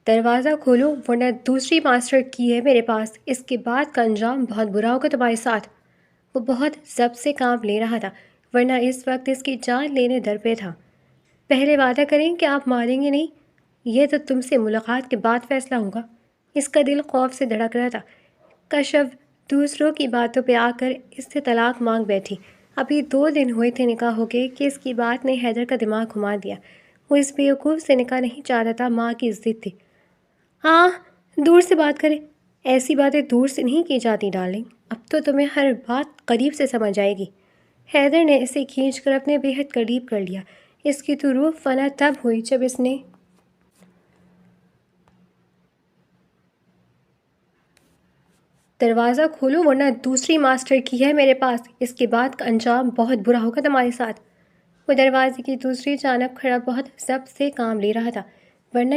دروازہ کھولو ورنہ دوسری ماسٹر کی ہے میرے پاس، اس کے بعد کا انجام بہت برا ہوگا تمہارے ساتھ۔ وہ بہت ضبط سے کام لے رہا تھا ورنہ اس وقت اس کی جان لینے در پہ تھا۔ پہلے وعدہ کریں کہ آپ ماریں گے نہیں، یہ تو تم سے ملاقات کے بعد فیصلہ ہوگا۔ اس کا دل خوف سے دھڑک رہا تھا۔ کشف دوسروں کی باتوں پہ آ کر اس سے طلاق مانگ بیٹھی۔ ابھی 2 دن ہوئے تھے نکاح ہو کے کہ اس کی بات نے حیدر کا دماغ گھما دیا۔ وہ اس بیوقوف سے نکاح نہیں چاہتا تھا، ماں کی ضد تھی۔ ہاں، دور سے بات کریں، ایسی باتیں دور سے نہیں کی جاتی ڈارلنگ، اب تو تمہیں ہر بات قریب سے سمجھ آئے گی۔ حیدر نے اسے کھینچ کر اپنے بےحد قریب کر لیا۔ اس کی تو روح فنا تب ہوئی جب اس نے دروازہ کھولو ورنہ دوسری ماسٹر کی ہے میرے پاس، اس کے بعد کا انجام بہت برا ہوگا تمہارے ساتھ۔ وہ دروازے کی دوسری جانب کھڑا بہت ضبط سے کام لے رہا تھا، ورنہ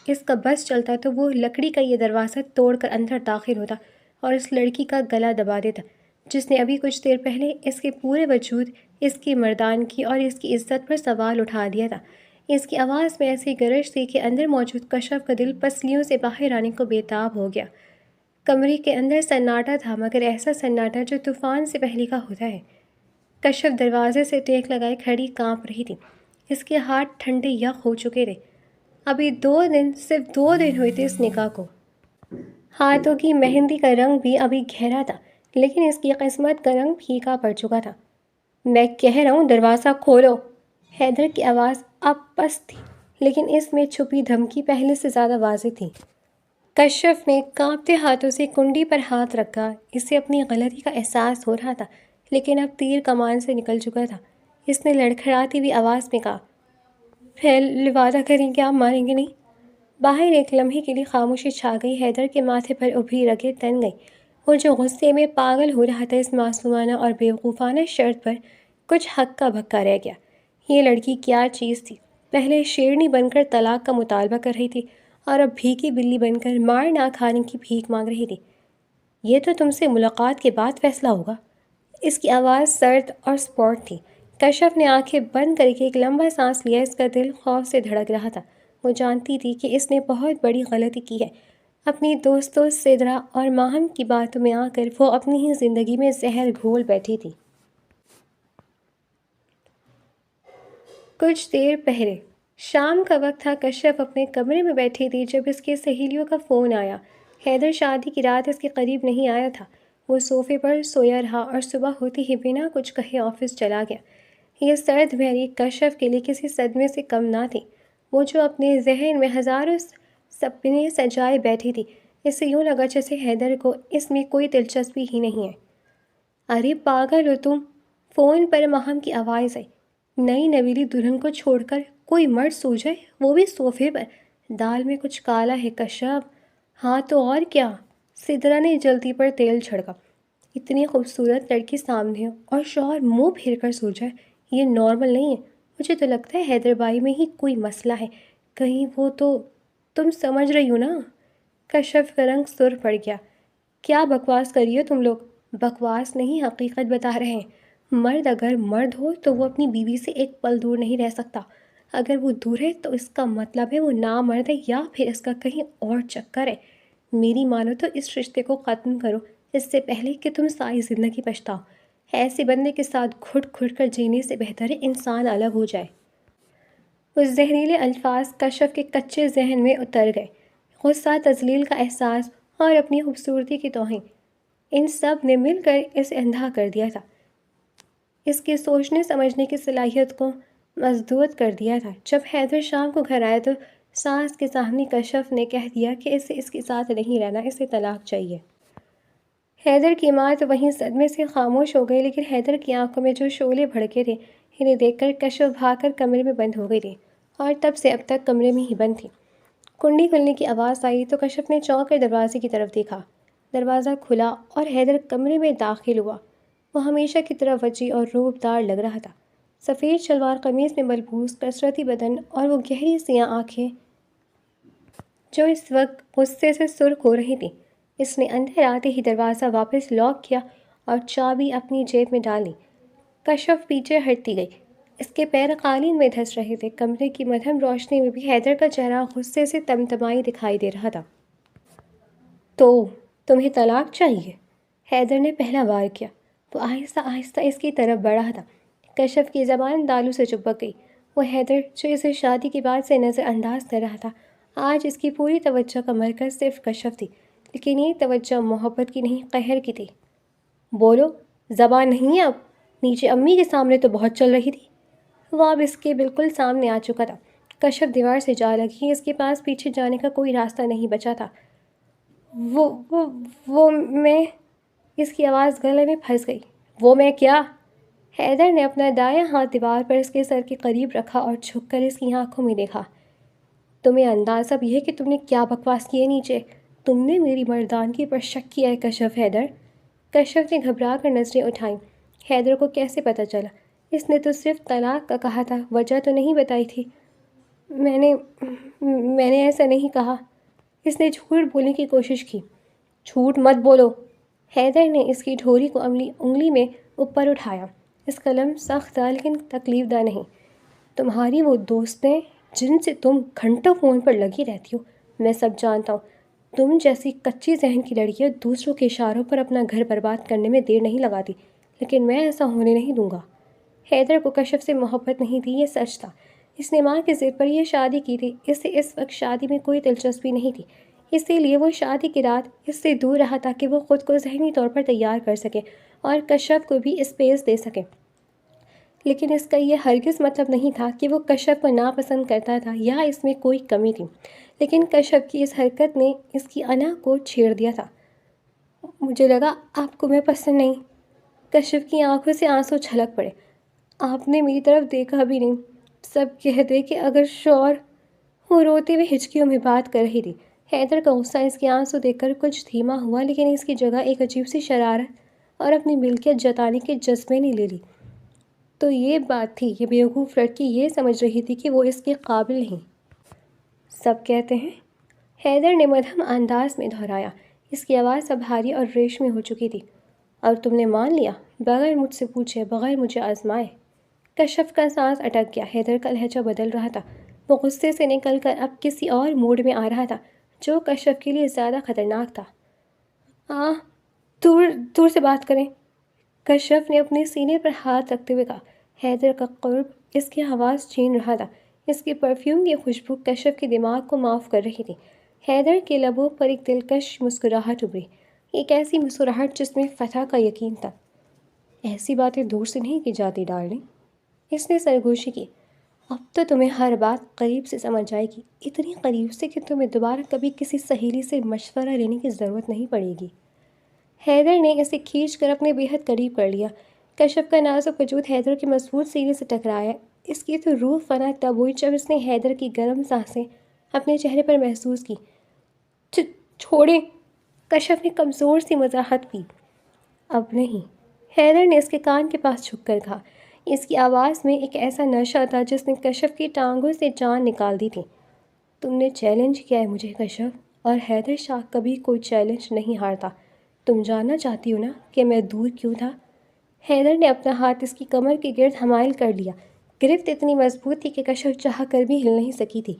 اس کا بس چلتا تو وہ لکڑی کا یہ دروازہ توڑ کر اندر داخل ہوتا اور اس لڑکی کا گلا دبا دیتا جس نے ابھی کچھ دیر پہلے اس کے پورے وجود، اس کی مردانگی اور اس کی عزت پر سوال اٹھا دیا تھا۔ اس کی آواز میں ایسی گرج تھی کہ اندر موجود کشف کا دل پسلیوں سے باہر آنے کو بےتاب ہو گیا۔ کمرے کے اندر سناٹا تھا، مگر ایسا سناٹا جو طوفان سے پہلے کا ہوتا ہے۔ کشف دروازے سے ٹیک لگائے کھڑی کانپ رہی تھی۔ اس کے ہاتھ ٹھنڈے یخ ہو چکے تھے۔ ابھی صرف 2 دن ہوئے تھے اس نکاح کو۔ ہاتھوں کی مہندی کا رنگ بھی ابھی گہرا تھا، لیکن اس کی قسمت کا رنگ پھیکا پڑ چکا تھا۔ میں کہہ رہا ہوں دروازہ کھولو۔ حیدر کی آواز اب پست تھی، لیکن اس میں چھپی دھمکی پہلے سے زیادہ واضح تھی۔ کشف نے کانپتے ہاتھوں سے کنڈی پر ہاتھ رکھا۔ اسے اپنی غلطی کا احساس ہو رہا تھا، لیکن اب تیر کمان سے نکل چکا تھا۔ اس نے لڑکھڑاتی ہوئی آواز میں کہا، پھر وعدہ کریں کہ آپ ماریں گے نہیں؟ باہر ایک لمحے کے لیے خاموشی چھا گئی۔ حیدر کے ماتھے پر ابھری رگیں تن گئیں۔ وہ جو غصے میں پاگل ہو رہا تھا، اس معصومانہ اور بیوقوفانہ شرط پر کچھ ہکا بھکا رہ گیا۔ یہ لڑکی کیا چیز تھی؟ پہلے شیرنی بن کر طلاق کا مطالبہ کر رہی تھی اور اب بھیکی بلی بن کر مار نہ کھانے کی بھیک مانگ رہی تھی۔ یہ تو تم سے ملاقات کے بعد فیصلہ ہوگا۔ اس کی آواز سرد اور سپورٹ تھی۔ کشف نے آنکھیں بند کر کے ایک لمبا سانس لیا۔ اس کا دل خوف سے دھڑک رہا تھا۔ وہ جانتی تھی کہ اس نے بہت بڑی غلطی کی ہے۔ اپنی دوستوں سدرا اور ماہم کی باتوں میں آ کر وہ اپنی ہی زندگی میں زہر گھول بیٹھی تھی۔ کچھ دیر پہلے شام کا وقت تھا۔ کشف اپنے کمرے میں بیٹھی تھی جب اس کی سہیلیوں کا فون آیا۔ حیدر شادی کی رات اس کے قریب نہیں آیا تھا۔ وہ صوفے پر سویا رہا اور صبح ہوتے ہی بنا کچھ کہے آفس چلا گیا۔ یہ سرد بھیری کشف کے لیے کسی صدمے سے کم نہ تھی۔ وہ جو اپنے ذہن میں ہزاروں سپنے سجائے بیٹھی تھی، اس سے یوں لگا جیسے حیدر کو اس میں کوئی دلچسپی ہی نہیں ہے۔ ارے پاگل ہو تم؟ فون پر ماہم کی آواز آئی۔ نئی نویلی دلہن کو چھوڑ کر کوئی مرد سو جائے، وہ بھی صوفے پر؟ دال میں کچھ کالا ہے کشف۔ ہاں تو اور کیا؟ سدرا نے جلدی پر تیل چھڑکا۔ اتنی خوبصورت لڑکی سامنے ہو اور شوہر منہ پھیر کر سو جائے، یہ نارمل نہیں ہے۔ مجھے تو لگتا ہے حیدر بھائی میں ہی کوئی مسئلہ ہے، کہیں وہ تو… تم سمجھ رہی ہو نا؟ کشف کا رنگ سرخ پڑ گیا۔ کیا بکواس کر رہی ہو تم لوگ؟ بکواس نہیں، حقیقت بتا رہے ہیں۔ مرد اگر مرد ہو تو وہ اپنی بیوی سے ایک پل دور نہیں رہ سکتا۔ اگر وہ دور ہے تو اس کا مطلب ہے وہ نامرد ہے یا پھر اس کا کہیں اور چکر ہے۔ میری مانو تو اس رشتے کو ختم کرو اس سے پہلے کہ تم ساری زندگی پچھتاؤ۔ ایسے بندے کے ساتھ گھٹ گھٹ کر جینے سے بہتر ہے انسان الگ ہو جائے۔ اس زہریلے الفاظ کشف کے کچے ذہن میں اتر گئے۔ غصہ، تذلیل کا احساس اور اپنی خوبصورتی کی توہین، ان سب نے مل کر اسے اندھا کر دیا تھا۔ اس کے سوچنے سمجھنے کی صلاحیت کو مسدود کر دیا تھا۔ جب حیدر شام کو گھر آیا تو ساس کے سامنے کشف نے کہہ دیا کہ اسے اس کے ساتھ نہیں رہنا، اسے طلاق چاہیے۔ حیدر کی ماں تو وہیں صدمے سے خاموش ہو گئی، لیکن حیدر کی آنکھوں میں جو شعلے بھڑکے تھے، انہیں دیکھ کر کشف بھاگ کر کمرے میں بند ہو گئی تھی اور تب سے اب تک کمرے میں ہی بند تھی۔ کنڈی کھلنے کی آواز آئی تو کشف نے چونک کر دروازے کی طرف دیکھا۔ دروازہ کھلا اور حیدر کمرے میں داخل ہوا۔ وہ ہمیشہ کی طرح وجیح اور روبدار لگ رہا تھا۔ سفید شلوار قمیض میں ملبوس کثرتی بدن اور وہ گہری سیاہ آنکھیں جو اس وقت غصے سے سرخ ہو رہی تھیں۔ اس نے اندر آتے ہی دروازہ واپس لاک کیا اور چابی اپنی جیب میں ڈال لی۔ کشف پیچھے ہٹتی گئی۔ اس کے پیر قالین میں دھس رہے تھے۔ کمرے کی مدھم روشنی میں بھی حیدر کا چہرہ غصے سے تمتمائی دکھائی دے رہا تھا۔ تو تمہیں طلاق چاہیے؟ حیدر نے پہلا وار کیا۔ وہ آہستہ آہستہ اس کی طرف بڑھا تھا۔ کشف کی زبان دالوں سے چپک گئی۔ وہ حیدر جو اسے شادی کے بعد سے نظر انداز کر رہا تھا، آج اس کی پوری توجہ کا مرکز صرف کشف تھی، لیکن یہ توجہ محبت کی نہیں، قہر کی تھی۔ بولو، زبان نہیں ہے اب؟ نیچے امی کے سامنے تو بہت چل رہی تھی۔ وہ اب اس کے بالکل سامنے آ چکا تھا۔ کشف دیوار سے جا لگی، اس کے پاس پیچھے جانے کا کوئی راستہ نہیں بچا تھا۔ وہ میں اس کی آواز گلے میں پھنس گئی۔ وہ میں کیا؟ حیدر نے اپنا دایاں ہاتھ دیوار پر اس کے سر کے قریب رکھا اور جھک کر اس کی آنکھوں میں دیکھا۔ تمہیں اندازہ بھی ہے کہ تم نے کیا بکواس کی ہے نیچے؟ تم نے میری مردانگی پر شک کیا ہے کشف حیدر؟ کشف نے گھبرا کر نظریں اٹھائیں۔ حیدر کو کیسے پتہ چلا؟ اس نے تو صرف طلاق کا کہا تھا، وجہ تو نہیں بتائی تھی۔ میں نے ایسا نہیں کہا۔ اس نے جھوٹ بولنے کی کوشش کی۔ جھوٹ مت بولو۔ حیدر نے اس کی ڈھوری کو انگلی میں اوپر اٹھایا۔ اس کا لمس سخت تھا لیکن تکلیف دہ نہیں۔ تمہاری وہ دوستیں جن سے تم گھنٹوں فون پر لگی رہتی ہو، میں سب جانتا ہوں۔ تم جیسی کچی ذہن کی لڑکیاں دوسروں کے اشاروں پر اپنا گھر برباد کرنے میں دیر نہیں لگاتی، لیکن میں ایسا ہونے نہیں دوں گا۔ حیدر کو کشف سے محبت نہیں تھی، یہ سچ تھا۔ اس نے ماں کی ضد پر یہ شادی کی تھی۔ اسے اس وقت شادی میں کوئی دلچسپی نہیں تھی، اسی لیے وہ شادی کی رات اس سے دور رہا تاکہ وہ خود کو ذہنی طور پر تیار کر سکے اور کشف کو بھی اسپیس دے سکے۔ لیکن اس کا یہ ہرگز مطلب نہیں تھا کہ وہ کشف کو ناپسند کرتا تھا یا اس میں کوئی کمی تھی، لیکن کشف کی اس حرکت نے اس کی انا کو چھیڑ دیا تھا۔ مجھے لگا آپ کو میں پسند نہیں۔ کشف کی آنکھوں سے آنسو چھلک پڑے۔ آپ نے میری طرف دیکھا بھی نہیں۔ سب کہہ دے کہ اگر شوہر… وہ روتے ہوئے ہچکیوں میں بات کر رہی تھی۔ حیدر کا غصہ اس کے آنسو دیکھ کر کچھ دھیما ہوا، لیکن اس کی جگہ ایک عجیب سی شرارت اور اپنی ملکیت جتانے کے جذبے نے لے لی۔ تو یہ بات تھی، یہ بیوقوف لڑکی یہ سمجھ رہی تھی کہ وہ اس کے قابل نہیں۔ سب کہتے ہیں، حیدر نے مدھم انداز میں دہرایا۔ اس کی آواز اب بھاری اور ریشمی ہو چکی تھی۔ اور تم نے مان لیا، بغیر مجھ سے پوچھے، بغیر مجھے آزمائے؟ کشف کا سانس اٹک گیا۔ حیدر کا لہجہ بدل رہا تھا۔ وہ غصے سے نکل کر اب کسی اور موڈ میں آ رہا تھا جو کشف کے لیے زیادہ خطرناک تھا۔ دور سے بات کریں۔ کشف نے اپنے سینے پر ہاتھ رکھتے ہوئے کہا۔ حیدر کا قرب اس کی آواز چھین رہا تھا۔ اس کی پرفیوم کی خوشبو کشف کے دماغ کو معاف کر رہی تھی۔ حیدر کے لبوں پر ایک دلکش مسکراہٹ ابھری، ایک ایسی مسکراہٹ جس میں فتح کا یقین تھا۔ ایسی باتیں دور سے نہیں کی جاتی ڈارلنگ۔ اس نے سرگوشی کی۔ اب تو تمہیں ہر بات قریب سے سمجھ آئے گی، اتنی قریب سے کہ تمہیں دوبارہ کبھی کسی سہیلی سے مشورہ لینے کی ضرورت نہیں پڑے گی۔ حیدر نے اسے کھینچ کر اپنے بےحد قریب کر لیا۔ کشف کا نازک وجود حیدر کے مضبوط سینے سے ٹکرایا۔ اس کی تو روح فنا تب ہوئی جب اس نے حیدر کی گرم سانسیں اپنے چہرے پر محسوس کی۔ چھوڑیں، کشف نے کمزور سی وضاحت کی۔ اب نہیں، حیدر نے اس کے کان کے پاس جھک کر کہا۔ اس کی آواز میں ایک ایسا نشہ تھا جس نے کشف کی ٹانگوں سے جان نکال دی تھی۔ تم نے چیلنج کیا ہے مجھے کشف، اور حیدر شاہ کبھی کوئی چیلنج نہیں ہارتا۔ تم جاننا چاہتی ہو نا کہ میں دور کیوں تھا؟ حیدر نے اپنا ہاتھ اس کی کمر کے گرد حمائل کر لیا۔ گرفت اتنی مضبوط تھی کہ کشف چاہ کر بھی ہل نہیں سکی تھی۔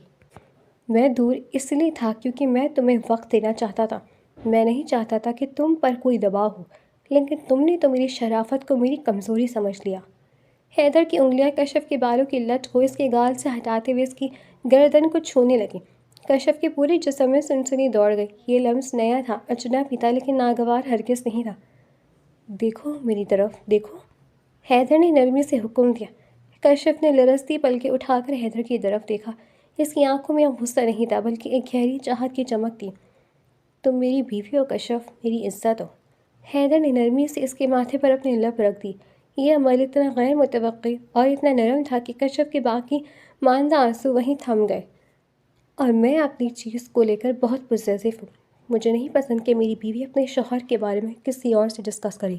میں دور اس لیے تھا کیونکہ میں تمہیں وقت دینا چاہتا تھا۔ میں نہیں چاہتا تھا کہ تم پر کوئی دباؤ ہو، لیکن تم نے تو میری شرافت کو میری کمزوری سمجھ لیا۔ حیدر کی انگلیاں کشف کے بالوں کی لٹ کو اس کے گال سے ہٹاتے ہوئے اس کی گردن کو چھونے لگیں۔ کشف کے پورے جسم میں سنسنی دوڑ گئی۔ یہ لمس نیا تھا، اجنبی تھا، لیکن ناگوار ہرگز نہیں تھا۔ دیکھو میری طرف، دیکھو، حیدر نے نرمی سے حکم دیا۔ کشف نے لرزتی پلکیں اٹھا کر حیدر کی طرف دیکھا۔ اس کی آنکھوں میں اب غصہ نہیں تھا بلکہ ایک گہری چاہت کی چمک تھی۔ تم میری بیوی ہو کشف، میری عزت ہو۔ حیدر نے نرمی سے اس کے ماتھے پر اپنی لب رکھ دی۔ یہ عمل اتنا غیر متوقع اور اتنا نرم تھا کہ کشف کے باقی ماندہ آنسو وہیں تھم گئے۔ اور میں اپنی چیز کو لے کر بہت پوزیسو ہوں۔ مجھے نہیں پسند کہ میری بیوی اپنے شوہر کے بارے میں کسی اور سے ڈسکس کرے۔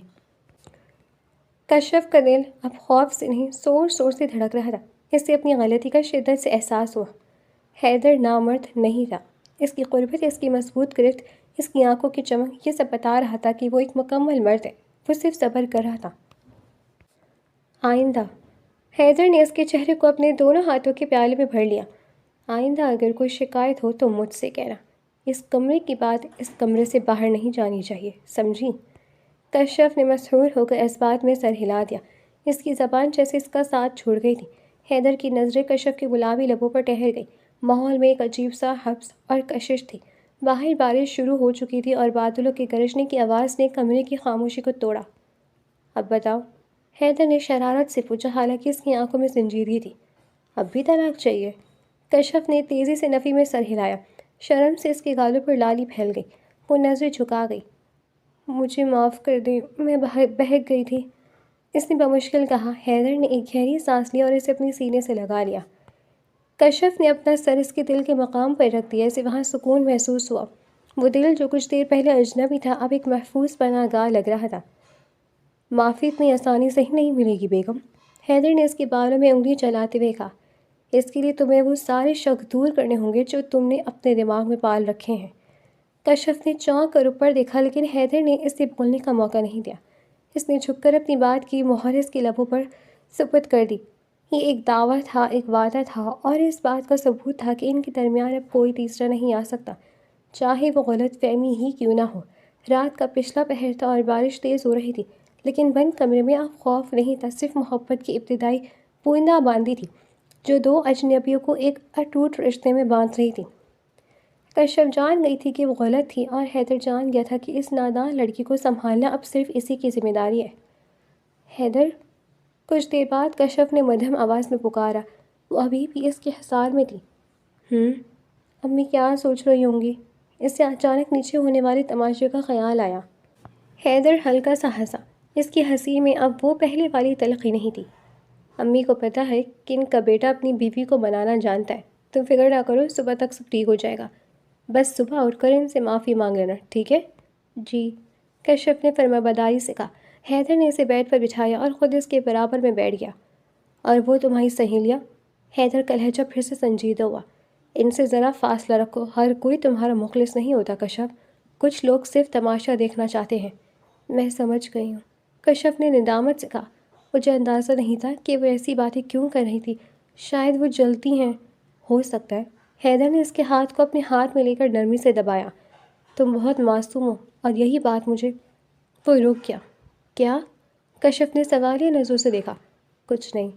کشف کا دل اب خوف سے نہیں، زور سے دھڑک رہا تھا۔ اسے اپنی غلطی کا شدت سے احساس ہوا۔ حیدر نامرد نہیں تھا۔ اس کی قربت، اس کی مضبوط گرفت، اس کی آنکھوں کی چمک، یہ سب بتا رہا تھا کہ وہ ایک مکمل مرد ہے۔ وہ صرف صبر کر رہا تھا۔ آئندہ، حیدر نے اس کے چہرے کو اپنے دونوں ہاتھوں کے پیالے میں بھر لیا۔ آئندہ اگر کوئی شکایت ہو تو مجھ سے کہنا۔ اس کمرے کی بات اس کمرے سے باہر نہیں جانی چاہیے، سمجھی؟ کشف نے مسحور ہو کر اس بات میں سر ہلا دیا۔ اس کی زبان جیسے اس کا ساتھ چھوڑ گئی تھی۔ حیدر کی نظریں کشف کے گلابی لبوں پر ٹھہر گئی۔ ماحول میں ایک عجیب سا حبس اور کشش تھی۔ باہر بارش شروع ہو چکی تھی اور بادلوں کے گرجنے کی آواز نے کمرے کی خاموشی کو توڑا۔ اب بتاؤ، حیدر نے شرارت سے پوچھا، حالانکہ اس کی آنکھوں میں سنجیدگی تھی۔ اب بھی طلاق چاہیے؟ کشف نے تیزی سے نفی میں سر ہلایا۔ شرم سے اس کے گالوں پر لالی پھیل گئی۔ وہ نظریں جھکا گئی۔ مجھے معاف کر دیں، میں بہک گئی تھی، اس نے بمشکل کہا۔ حیدر نے ایک گہری سانس لی اور اسے اپنی سینے سے لگا لیا۔ کشف نے اپنا سر اس کے دل کے مقام پر رکھ دیا، اسے وہاں سکون محسوس ہوا۔ وہ دل جو کچھ دیر پہلے اجنبی تھا اب ایک محفوظ پناہ گاہ لگ رہا تھا۔ معافی اتنی آسانی سے ہی نہیں ملے گی بیگم، حیدر نے اس کے بالوں میں انگلی چلاتے ہوئے کہا۔ اس کے لیے تمہیں وہ سارے شک دور کرنے ہوں گے جو تم نے اپنے دماغ میں پال رکھے ہیں۔ کشف نے چونک کر اوپر دیکھا، لیکن حیدر نے اسے بولنے کا موقع نہیں دیا۔ اس نے جھک کر اپنی بات کی مہر اس کے لبوں پر ثبت کر دی۔ یہ ایک دعویٰ تھا، ایک وعدہ تھا، اور اس بات کا ثبوت تھا کہ ان کے درمیان اب کوئی تیسرا نہیں آ سکتا، چاہے وہ غلط فہمی ہی کیوں نہ ہو۔ رات کا پچھلا پہر تھا اور بارش تیز ہو رہی تھی، لیکن بند کمرے میں اب خوف نہیں تھا، صرف محبت کی ابتدائی پوئندہ باندھی تھی جو دو اجنبیوں کو ایک اٹوٹ رشتے میں باندھ رہی تھی۔ کشف جان گئی تھی کہ وہ غلط تھی، اور حیدر جان گیا تھا کہ اس نادان لڑکی کو سنبھالنا اب صرف اسی کی ذمہ داری ہے۔ حیدر، کچھ دیر بعد کشف نے مدھم آواز میں پکارا۔ وہ ابھی بھی اس کے حصار میں تھی۔ امی کیا سوچ رہی ہوں گی؟ اس سے اچانک نیچے ہونے والے تماشے کا خیال آیا۔ حیدر ہلکا سا ہنسا۔ اس کی ہنسی میں اب وہ پہلے والی تلخی نہیں تھی۔ امی کو پتہ ہے کہ ان کا بیٹا اپنی بیوی کو بنانا جانتا ہے، تم فکر نہ کرو، صبح تک سب ٹھیک ہو جائے گا۔ بس صبح اٹھ کر ان سے معافی مانگ لینا، ٹھیک ہے؟ جی، کشف نے فرمانبرداری سے کہا۔ حیدر نے اسے بیڈ پر بٹھایا اور خود اس کے برابر میں بیٹھ گیا۔ اور وہ تمہاری سہیلیاں؟ حیدر کا لہجہ پھر سے سنجیدہ ہوا۔ ان سے ذرا فاصلہ رکھو، ہر کوئی تمہارا مخلص نہیں ہوتا کشف، کچھ لوگ صرف تماشا دیکھنا چاہتے ہیں۔ میں سمجھ گئی ہوں، کشف نے ندامت سے کہا۔ مجھے اندازہ نہیں تھا کہ وہ ایسی باتیں کیوں کر رہی تھی، شاید وہ جلتی ہیں، ہو سکتا ہے۔ حیدر نے اس کے ہاتھ کو اپنے ہاتھ میں لے کر نرمی سے دبایا۔ تم بہت معصوم ہو، اور یہی بات مجھے… وہ رک گیا۔ کیا؟ کشف نے سوالیہ نظروں سے دیکھا۔ کچھ نہیں،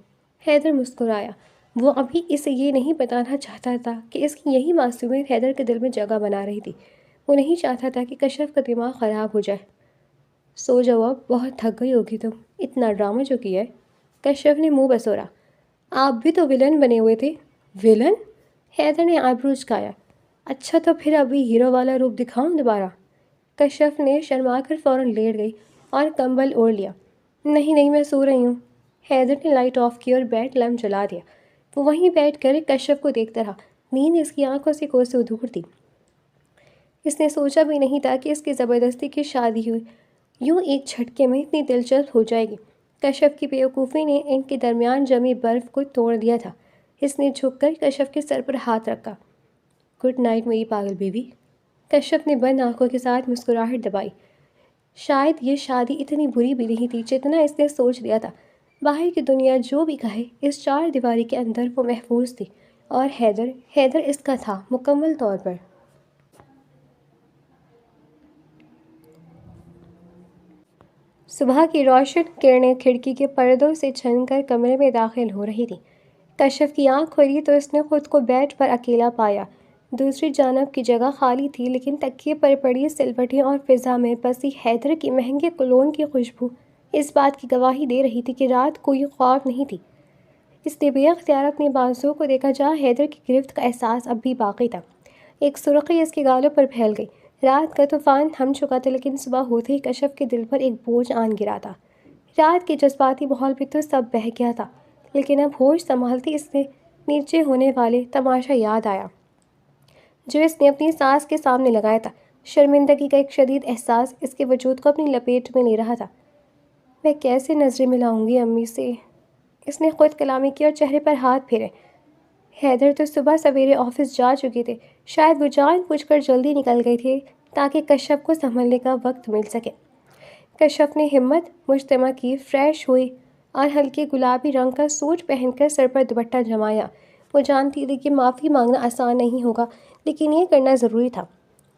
حیدر مسکرایا۔ وہ ابھی اسے یہ نہیں بتانا چاہتا تھا کہ اس کی یہی معصومیت حیدر کے دل میں جگہ بنا رہی تھی۔ وہ نہیں چاہتا تھا کہ کشف کا دماغ خراب ہو جائے۔ سو جاؤ اب، بہت تھک گئی ہوگی تم، اتنا ڈرامہ جو کیا ہے۔ کشف نے منہ بسوڑا۔ آپ بھی تو ولن بنے ہوئے تھے۔ ولن؟ حیدر نے آئبرو جھکایا۔ اچھا تو پھر ابھی ہیرو والا روپ دکھاؤں دوبارہ؟ کشف نے شرما کر فوراً لیٹ گئی اور کمبل اوڑھ لیا۔ نہیں نہیں، میں سو رہی ہوں۔ حیدر نے لائٹ آف کی اور بیڈ لیمپ جلا دیا۔ وہ وہیں بیٹھ کر کشف کو دیکھتا رہا۔ نیند اس کی آنکھوں سے کوسوں دور تھی۔ اس نے سوچا بھی نہیں تھا کہ اس کی زبردستی کی شادی ہوئی یوں ایک جھٹکے میں اتنی دلچسپ ہو جائے گی۔ کشف کی بیوقوفی نے ان کے درمیان جمی برف کو توڑ دیا تھا۔ اس نے جھک کر کشف کے سر پر ہاتھ رکھا۔ گڈ نائٹ میری پاگل بیوی۔ کشف نے بند آنکھوں کے ساتھ مسکراہٹ دبائی۔ شاید یہ شادی اتنی بری بھی نہیں تھی جتنا اس نے سوچ لیا تھا۔ باہر کی دنیا جو بھی کہے، اس چار دیواری کے اندر وہ محفوظ تھی، اور حیدر اس کا تھا، مکمل طور پر۔ صبح کی روشن کرنیں کھڑکی کے پردوں سے چھن کر کمرے میں داخل ہو رہی تھیں۔ کشف کی آنکھ کھلی تو اس نے خود کو بیڈ پر اکیلا پایا۔ دوسری جانب کی جگہ خالی تھی، لیکن تکیے پر پڑی سلوٹیں اور فضا میں بسی حیدر کی مہنگے کولون کی خوشبو اس بات کی گواہی دے رہی تھی کہ رات کوئی خواب نہیں تھی۔ اس نے بے اختیار اپنے بازوؤں کو دیکھا جہاں حیدر کی گرفت کا احساس اب بھی باقی تھا۔ ایک سرخی اس کے گالوں پر پھیل گئی۔ رات کا طوفان تھم چکا تھا، لیکن صبح ہوتے ہی کشف کے دل پر ایک بوجھ آن گرا تھا۔ رات کے جذباتی ماحول میں تو سب بہہ گیا تھا، لیکن اب ہوش سنبھالتی اس نے نیچے ہونے والے تماشا یاد آیا جو اس نے اپنی ساس کے سامنے لگایا تھا۔ شرمندگی کا ایک شدید احساس اس کے وجود کو اپنی لپیٹ میں لے رہا تھا۔ میں کیسے نظریں ملاؤں گی امی سے؟ اس نے خود کلامی کی اور چہرے پر ہاتھ پھیرے۔ حیدر تو صبح سویرے آفس جا چکے تھے، شاید وہ جان بوجھ کر جلدی نکل گئے تھے تاکہ کشف کو سنبھلنے کا وقت مل سکے۔ کشف نے ہمت مجتمع کی، فریش ہوئی اور ہلکے گلابی رنگ کا سوٹ پہن کر سر پر دوپٹہ جمایا۔ وہ جانتی تھی کہ معافی مانگنا آسان نہیں ہوگا، لیکن یہ کرنا ضروری تھا۔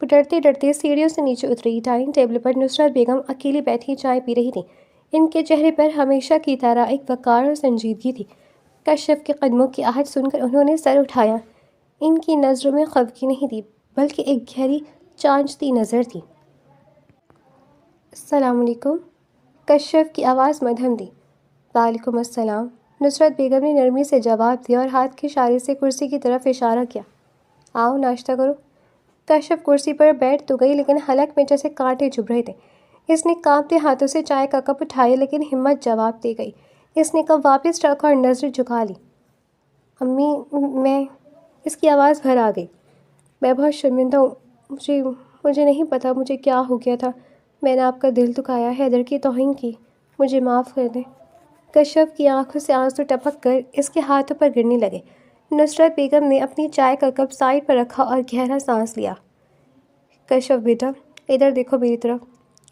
وہ ڈرتے ڈرتے سیڑھیوں سے نیچے اتری۔ ڈائننگ ٹیبل پر نصرت بیگم اکیلی بیٹھی چائے پی رہی تھی۔ ان کے چہرے پر ہمیشہ کی طرح ایک وقار اور سنجیدگی تھی۔ کشف کے قدموں کی آہٹ سن کر انہوں نے سر اٹھایا۔ ان کی نظروں میں خفگی نہیں تھی، بلکہ ایک گہری چانچتی نظر تھی۔ السلام علیکم، کشف کی آواز مدھم تھی۔ وعلیکم السلام، نصرت بیگم نے نرمی سے جواب دیا اور ہاتھ کے اشارے سے کرسی کی طرف اشارہ کیا۔ آؤ ناشتہ کرو۔ کشف کرسی پر بیٹھ تو گئی، لیکن حلق میں جیسے کانٹے چبھ رہے تھے۔ اس نے کانپتے ہاتھوں سے چائے کا کپ اٹھایا، لیکن ہمت جواب دے گئی۔ اس نے کپ واپس رکھا اور نظر جھکا لی۔ امی، میں… اس کی آواز بھر آ گئی۔ میں بہت شرمندہ ہوں، مجھے نہیں پتا مجھے کیا ہو گیا تھا۔ میں نے آپ کا دل دکھایا، حیدر کی توہین کی، مجھے معاف کر دیں۔ کشف کی آنکھوں سے آنسو ٹپک کر اس کے ہاتھوں پر گرنے لگے۔ نصرت بیگم نے اپنی چائے کا کپ سائڈ پر رکھا اور گہرا سانس لیا۔ کشف بیٹا، ادھر دیکھو میری طرف۔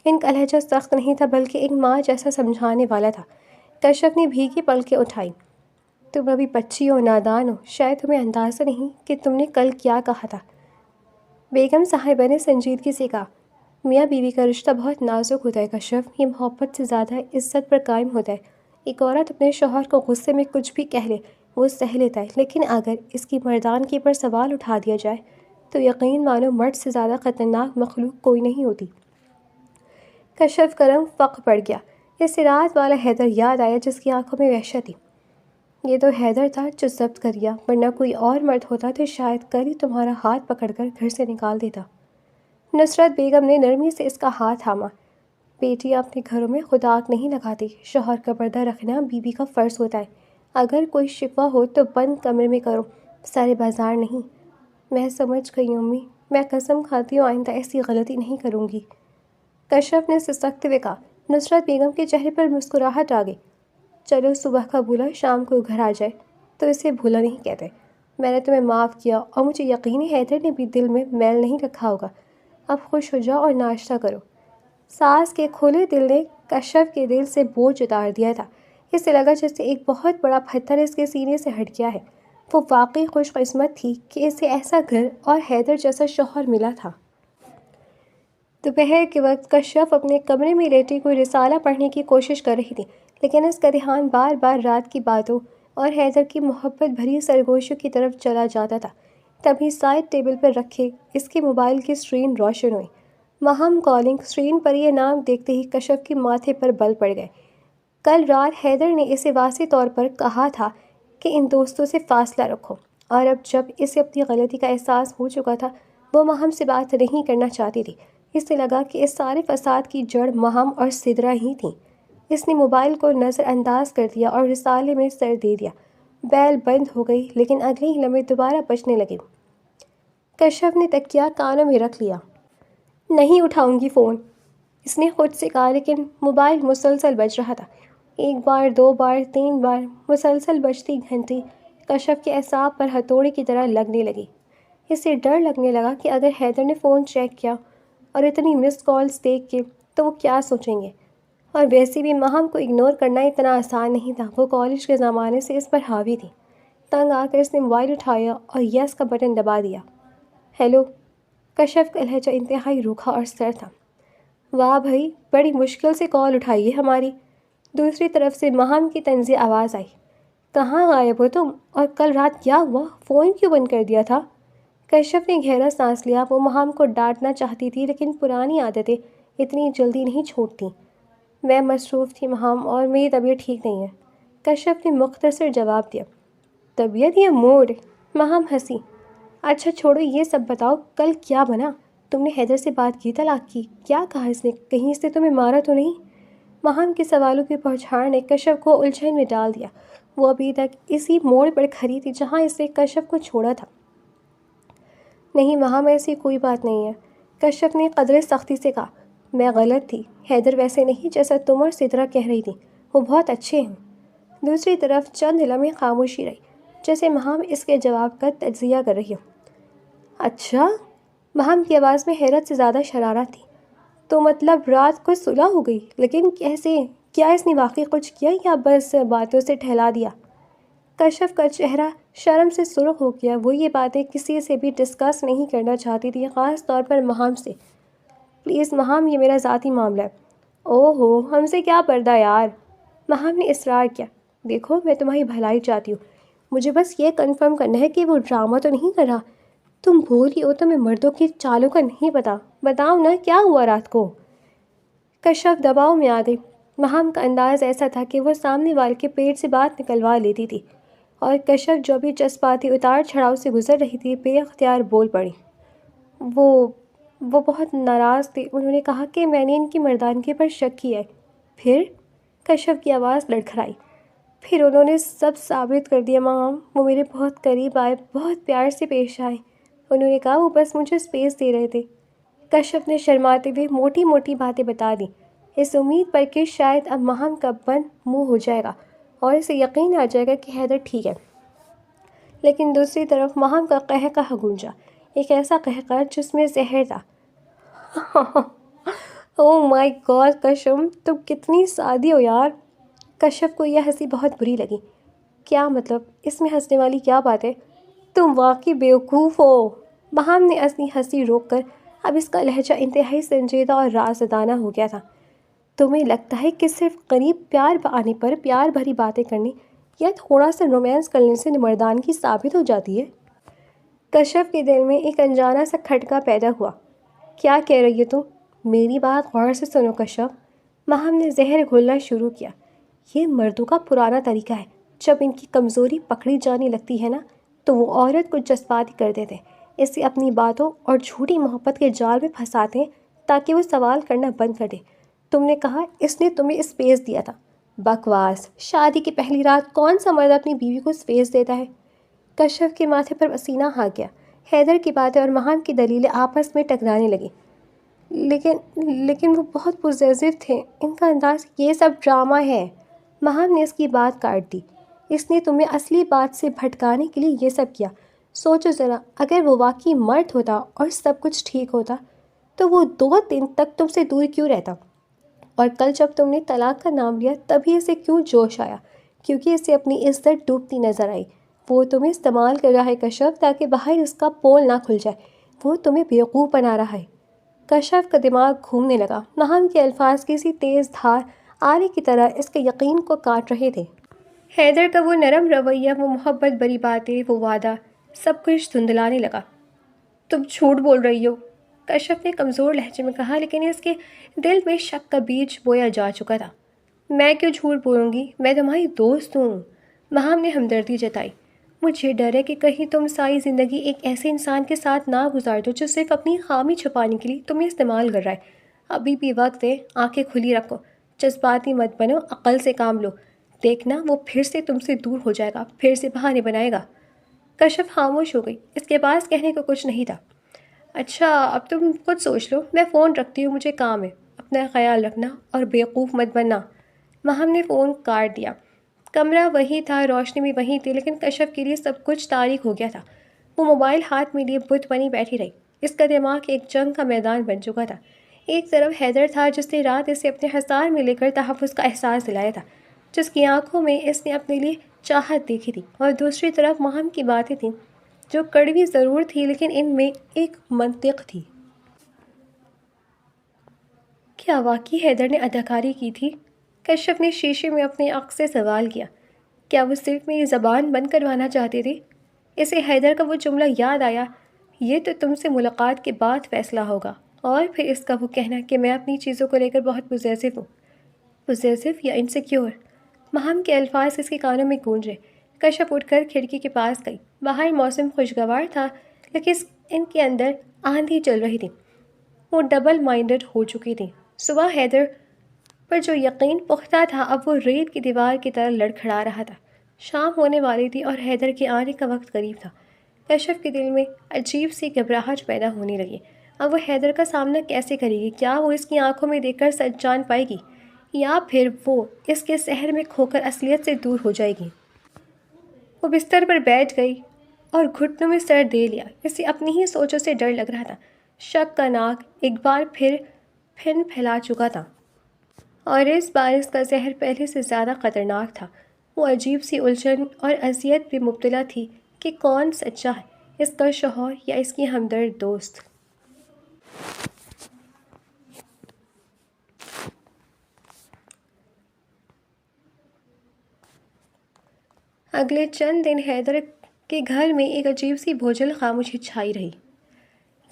ان کا لہجہ سخت نہیں تھا، بلکہ ایک ماں جیسا سمجھانے والا تھا۔ کشف نے بھیگی پلکیں اٹھائی۔ تم ابھی بچی ہو، نادان ہو، شاید تمہیں اندازہ نہیں کہ تم نے کل کیا کہا تھا۔ بیگم صاحبہ نے سنجیدگی سے کہا، میاں بیوی کا رشتہ بہت نازک ہوتا ہے کشف، یہ محبت سے زیادہ عزت پر قائم ہوتا ہے۔ ایک عورت اپنے شوہر کو غصے میں کچھ بھی کہہ لے، وہ سہ لیتا ہے، لیکن اگر اس کی مردانگی پر سوال اٹھا دیا جائے تو یقین مانو مرد سے زیادہ خطرناک مخلوق کوئی نہیں ہوتی۔ کشف کا رنگ فق پڑ گیا۔ اسے رات والا حیدر یاد آیا جس کی آنکھوں میں وحشت تھی۔ یہ تو حیدر تھا جو ضبط کر گیا، ورنہ کوئی اور مرد ہوتا تو شاید کل ہی تمہارا ہاتھ پکڑ کر گھر سے نکال دیتا۔ نصرت بیگم نے نرمی سے اس کا ہاتھ تھاما۔ بیٹی اپنے گھروں میں خداق نہیں لگاتی، شوہر کا پردہ رکھنا بیوی کا فرض ہوتا ہے۔ اگر کوئی شکوہ ہو تو بند کمرے میں کرو، سارے بازار نہیں۔ میں سمجھ گئی امی، میں قسم کھاتی ہوں آئندہ ایسی غلطی نہیں کروں گی۔ کشف نے سسکتے ہوئے کہا۔ نصرت بیگم کے چہرے پر مسکراہٹ آ گئی۔ چلو صبح کا بھولا شام کو گھر آ جائے تو اسے بھولا نہیں کہتے۔ میں نے تمہیں معاف کیا اور مجھے یقین ہے حیدر نے بھی دل میں میل نہیں رکھا ہوگا۔ اب خوش ہو جاؤ اور ناشتہ کرو۔ ساس کے کھلے دل نے کشف کے دل سے بوجھ اتار دیا تھا۔ اسے لگا جیسے ایک بہت بڑا پتھر اس کے سینے سے ہٹ گیا ہے۔ وہ واقعی خوش قسمت تھی کہ اسے ایسا گھر اور حیدر جیسا شوہر ملا تھا۔ دوپہر کے وقت کشف اپنے کمرے میں لیٹی کوئی رسالہ پڑھنے کی کوشش کر رہی تھی، لیکن اس کا دھیان بار بار رات کی باتوں اور حیدر کی محبت بھری سرگوشیوں کی طرف چلا جاتا تھا۔ تبھی سائڈ ٹیبل پر رکھے اس کے موبائل کی اسکرین روشن ہوئی۔ مہم کالنگ اسکرین پر یہ نام دیکھتے ہی کشف کے ماتھے پر بل پڑ گئے۔ کل رات حیدر نے اسے واضح طور پر کہا تھا کہ ان دوستوں سے فاصلہ رکھو، اور اب جب اسے اپنی غلطی کا احساس ہو چکا تھا، وہ مہم سے بات نہیں کرنا چاہتی تھی۔ اسے لگا کہ اس سارے فساد کی جڑ مہم اور سدرا ہی تھیں۔ اس نے موبائل کو نظر انداز کر دیا اور رسالے میں سر دے دیا۔ بیل بند ہو گئی، لیکن اگلے ہی لمحے دوبارہ بجنے لگے۔ کشف نے تکیہ کانوں میں رکھ لیا۔ نہیں اٹھاؤں گی فون، اس نے خود سے کہا، لیکن موبائل مسلسل بج رہا تھا۔ ایک بار، دو بار، تین بار، مسلسل بجتی گھنٹی کشف کے اعصاب پر ہتھوڑے کی طرح لگنے لگی۔ اسے ڈر لگنے لگا کہ اگر حیدر نے فون چیک کیا اور اتنی مس کالز دیکھ کے تو وہ کیا سوچیں گے۔ اور ویسے بھی مہم کو اگنور کرنا اتنا آسان نہیں تھا، وہ کالج کے زمانے سے اس پر حاوی تھی۔ تنگ آ کر اس نے موبائل اٹھایا اور یس کا بٹن دبا دیا۔ ہیلو، کشف کا لہجہ انتہائی روکھا اور سر تھا۔ واہ بھائی، بڑی مشکل سے کال اٹھائی ہے ہماری۔ دوسری طرف سے مہم کی طنزیہ آواز آئی۔ کہاں غائب ہو تم، اور کل رات کیا ہوا، فون کیوں بند کر دیا تھا؟ کشف نے گہرا سانس لیا۔ وہ مہم کو ڈانٹنا چاہتی تھی، لیکن پرانی عادتیں اتنی جلدی نہیں چھوٹتیں۔ میں مصروف تھی مہم، اور میری طبیعت ٹھیک نہیں ہے، کشف نے مختصر جواب دیا۔ طبیعت یا موڈ؟ مہم ہنسی۔ اچھا چھوڑو یہ سب، بتاؤ کل کیا بنا؟ تم نے حیدر سے بات کی طلاق کی؟ کیا کہا اس نے؟ کہیں اس نے تمہیں مارا تو نہیں؟ مہم کے سوالوں کی بوچھاڑ نے کشف کو الجھن میں ڈال دیا۔ وہ ابھی تک اسی موڑ پر کھڑی تھی جہاں اس نے کشف کو چھوڑا تھا۔ نہیں مہم، ایسی کوئی بات نہیں ہے، کشف نے قدرے سختی سے کہا۔ میں غلط تھی، حیدر ویسے نہیں جیسا تم اور سدرا کہہ رہی تھی، وہ بہت اچھے ہیں۔ دوسری طرف چند لمحے خاموشی رہی، جیسے مہم اس کے جواب کا تجزیہ کر رہی ہو۔ اچھا؟ مہم کی آواز میں حیرت سے زیادہ شرارت تھی۔ تو مطلب رات کو صلح ہو گئی؟ لیکن کیسے؟ کیا اس نے واقعی کچھ کیا یا بس باتوں سے ٹھہلا دیا؟ کشف کا چہرہ شرم سے سرخ ہو گیا۔ وہ یہ باتیں کسی سے بھی ڈسکس نہیں کرنا چاہتی تھی، خاص طور پر مہام سے۔ پلیز مہام، یہ میرا ذاتی معاملہ ہے۔ اوہ ہو، ہم سے کیا پردہ یار؟ مہام نے اصرار کیا۔ دیکھو، میں تمہاری بھلائی چاہتی ہوں، مجھے بس یہ کنفرم کرنا ہے کہ وہ ڈرامہ تو نہیں کر رہا۔ تم بھولی ہو، تمہیں مردوں کی چالوں کا نہیں پتا۔ بتاؤ نا، کیا ہوا رات کو؟ کشف دباؤ میں آ گئی۔ مہام کا انداز ایسا تھا کہ وہ سامنے والے کے پیٹ سے بات نکلوا لیتی تھی، اور کشف جو بھی جذباتی اتار چڑھاؤ سے گزر رہی تھی، بے اختیار بول پڑی۔ وہ بہت ناراض تھے۔ انہوں نے کہا کہ میں نے ان کی مردانگی پر شک کیا ہے۔ پھر؟ کشف کی آواز لڑکھڑائی۔ پھر انہوں نے سب ثابت کر دیا مام۔ وہ میرے بہت قریب آئے، بہت پیار سے پیش آئے۔ انہوں نے کہا وہ بس مجھے اسپیس دے رہے تھے۔ کشف نے شرماتے ہوئے موٹی موٹی باتیں بتا دیں، اس امید پر کہ شاید اب مہام کا بند منہ ہو جائے گا اور اسے یقین آ جائے گا کہ حیدر ٹھیک ہے۔ لیکن دوسری طرف مہام کا قہقہہ گونجا، ایک ایسا قہقہ جس میں زہر تھا۔ اوہ مائی گاڈ کشم، تم کتنی سادی ہو یار۔ کشف کو یہ ہنسی بہت بری لگی۔ کیا مطلب؟ اس میں ہنسنے والی کیا بات ہے؟ تم واقعی بیوقوف ہو۔ مہام نے اپنی ہنسی روک کر، اب اس کا لہجہ انتہائی سنجیدہ اور رازدانہ ہو گیا تھا۔ تمہیں لگتا ہے کہ صرف قریب پیار آنے پر پیار بھری باتیں کرنے یا تھوڑا سا رومانس کرنے سے مردانگی ثابت ہو جاتی ہے؟ کشف کے دل میں ایک انجانا سا کھٹکا پیدا ہوا۔ کیا کہہ رہی ہے تم؟ میری بات غور سے سنو کشف۔ مہام نے زہر گھولنا شروع کیا۔ یہ مردوں کا پرانا طریقہ ہے، جب ان کی کمزوری پکڑی جانے لگتی ہے نا، تو وہ عورت کو جذباتی کر دیتے ہیں، اسے اپنی باتوں اور جھوٹی محبت کے جال میں پھنساتے ہیں تاکہ وہ سوال کرنا بند کر دے۔ تم نے کہا اس نے تمہیں اسپیس دیا تھا۔ بکواس! شادی کی پہلی رات کون سا مرد اپنی بیوی کو اسپیس دیتا ہے؟ کشف کے ماتھے پر پسینہ آ گیا۔ حیدر کی باتیں اور مہام کی دلیلیں آپس میں ٹکرانے لگیں۔ لیکن وہ بہت پوزیسو تھے، ان کا انداز، یہ سب ڈرامہ ہے۔ مہام نے اس کی بات کاٹ دی۔ اس نے تمہیں اصلی بات سے بھٹکانے کے لیے یہ سب کیا۔ سوچو ذرا، اگر وہ واقعی مرد ہوتا اور سب کچھ ٹھیک ہوتا تو وہ 2 دن تک تم سے دور کیوں رہتا؟ اور کل جب تم نے طلاق کا نام لیا تبھی اسے کیوں جوش آیا؟ کیونکہ اسے اپنی عزت ڈوبتی نظر آئی۔ وہ تمہیں استعمال کر رہا ہے کشف، تاکہ باہر اس کا پول نہ کھل جائے۔ وہ تمہیں بیوقوف بنا رہا ہے۔ کشف کا دماغ گھومنے لگا۔ مہام کے الفاظ کسی تیز دھار آلے کی طرح اس کے یقین کو کاٹ رہے تھے۔ حیدر کا وہ نرم رویہ، وہ محبت بھری باتیں، وہ وعدہ، سب کچھ دھندلانے لگا۔ تم جھوٹ بول رہی ہو، کشف نے کمزور لہجے میں کہا، لیکن اس کے دل میں شک کا بیج بویا جا چکا تھا۔ میں کیوں جھوٹ بولوں گی؟ میں تمہاری دوست ہوں۔ مہام نے ہمدردی جتائی۔ مجھے ڈر ہے کہ کہیں تم ساری زندگی ایک ایسے انسان کے ساتھ نہ گزار دو جو صرف اپنی خامی چھپانے کے لیے تمہیں استعمال کر رہا ہے۔ ابھی بھی وقت ہے، آنکھیں کھلی رکھو، جذباتی مت بنو، عقل سے کام لو۔ دیکھنا وہ پھر سے تم سے دور ہو جائے گا، پھر سے بہانے بنائے گا۔ کشف خاموش ہو گئی، اس کے پاس کہنے کو کچھ نہیں تھا۔ اچھا، اب تم خود سوچ لو، میں فون رکھتی ہوں، مجھے کام ہے۔ اپنا خیال رکھنا اور بیوقوف مت بننا۔ مہام نے فون کاٹ دیا۔ کمرہ وہی تھا، روشنی بھی وہی تھی، لیکن کشف کے لیے سب کچھ تاریک ہو گیا تھا۔ وہ موبائل ہاتھ میں لیے بت بنی بیٹھی رہی۔ اس کا دماغ ایک جنگ کا میدان بن چکا تھا۔ ایک طرف حیدر تھا جس نے رات اسے اپنے حصار میں لے کر تحفظ کا احساس دلایا تھا، جس کی آنکھوں میں اس نے اپنے لیے چاہت دیکھی تھی، اور دوسری طرف مہام کی باتیں تھیں جو کڑوی ضرور تھی لیکن ان میں ایک منطق تھی۔ کیا واقعی حیدر نے اداکاری کی تھی؟ کشف نے شیشے میں اپنے عکس سے سوال کیا۔ کیا وہ صرف میری زبان بند کروانا چاہتے تھے؟ اسے حیدر کا وہ جملہ یاد آیا، یہ تو تم سے ملاقات کے بعد فیصلہ ہوگا، اور پھر اس کا وہ کہنا کہ میں اپنی چیزوں کو لے کر بہت پوزیسو ہوں۔ پوزیسو یا انسیکیور؟ مہام کے الفاظ اس کے کانوں میں گونجے۔ کشف اٹھ کر کھڑکی کے پاس گئی۔ باہر موسم خوشگوار تھا، لیکن ان کے اندر آندھی چل رہی تھی۔ وہ ڈبل مائنڈڈ ہو چکی تھی۔ صبح حیدر پر جو یقین پختہ تھا اب وہ ریت کی دیوار کی طرح لڑکھڑا رہا تھا۔ شام ہونے والی تھی اور حیدر کے آنے کا وقت قریب تھا۔ کشف کے دل میں عجیب سی گھبراہٹ پیدا ہونے لگی۔ اب وہ حیدر کا سامنا کیسے کرے گی؟ کیا وہ اس کی آنکھوں میں دیکھ کر سچ جان پائے گی، یا پھر وہ اس کے سحر میں کھو کر اصلیت سے دور ہو جائے گی؟ وہ بستر پر بیٹھ گئی اور گھٹنوں میں سر دے لیا۔ اسے اپنی ہی سوچوں سے ڈر لگ رہا تھا۔ شک کا ناگ ایک بار پھر پھیلا چکا تھا، اور اس بار اس کا زہر پہلے سے زیادہ خطرناک تھا۔ وہ عجیب سی الجھن اور اذیت میں مبتلا تھی کہ کون سچا ہے، اس کا شوہر یا اس کی ہمدرد دوست۔ اگلے چند دن حیدر کے گھر میں ایک عجیب سی بھوجل خاموشی چھائی رہی۔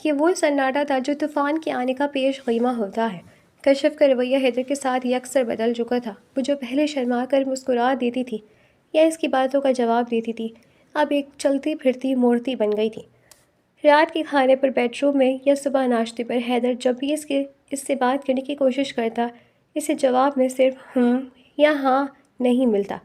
یہ وہ سناٹا تھا جو طوفان کے آنے کا پیش خیمہ ہوتا ہے۔ کشف کا رویہ حیدر کے ساتھ یکسر بدل چکا تھا۔ وہ جو پہلے شرما کر مسکرا دیتی تھی یا اس کی باتوں کا جواب دیتی تھی، اب ایک چلتی پھرتی مورتی بن گئی تھی۔ رات کے کھانے پر بیڈ روم میں یا صبح ناشتے پر حیدر جب بھی اس سے بات کرنے کی کوشش کرتا، اسے جواب میں صرف یا ہاں نہیں ملتا۔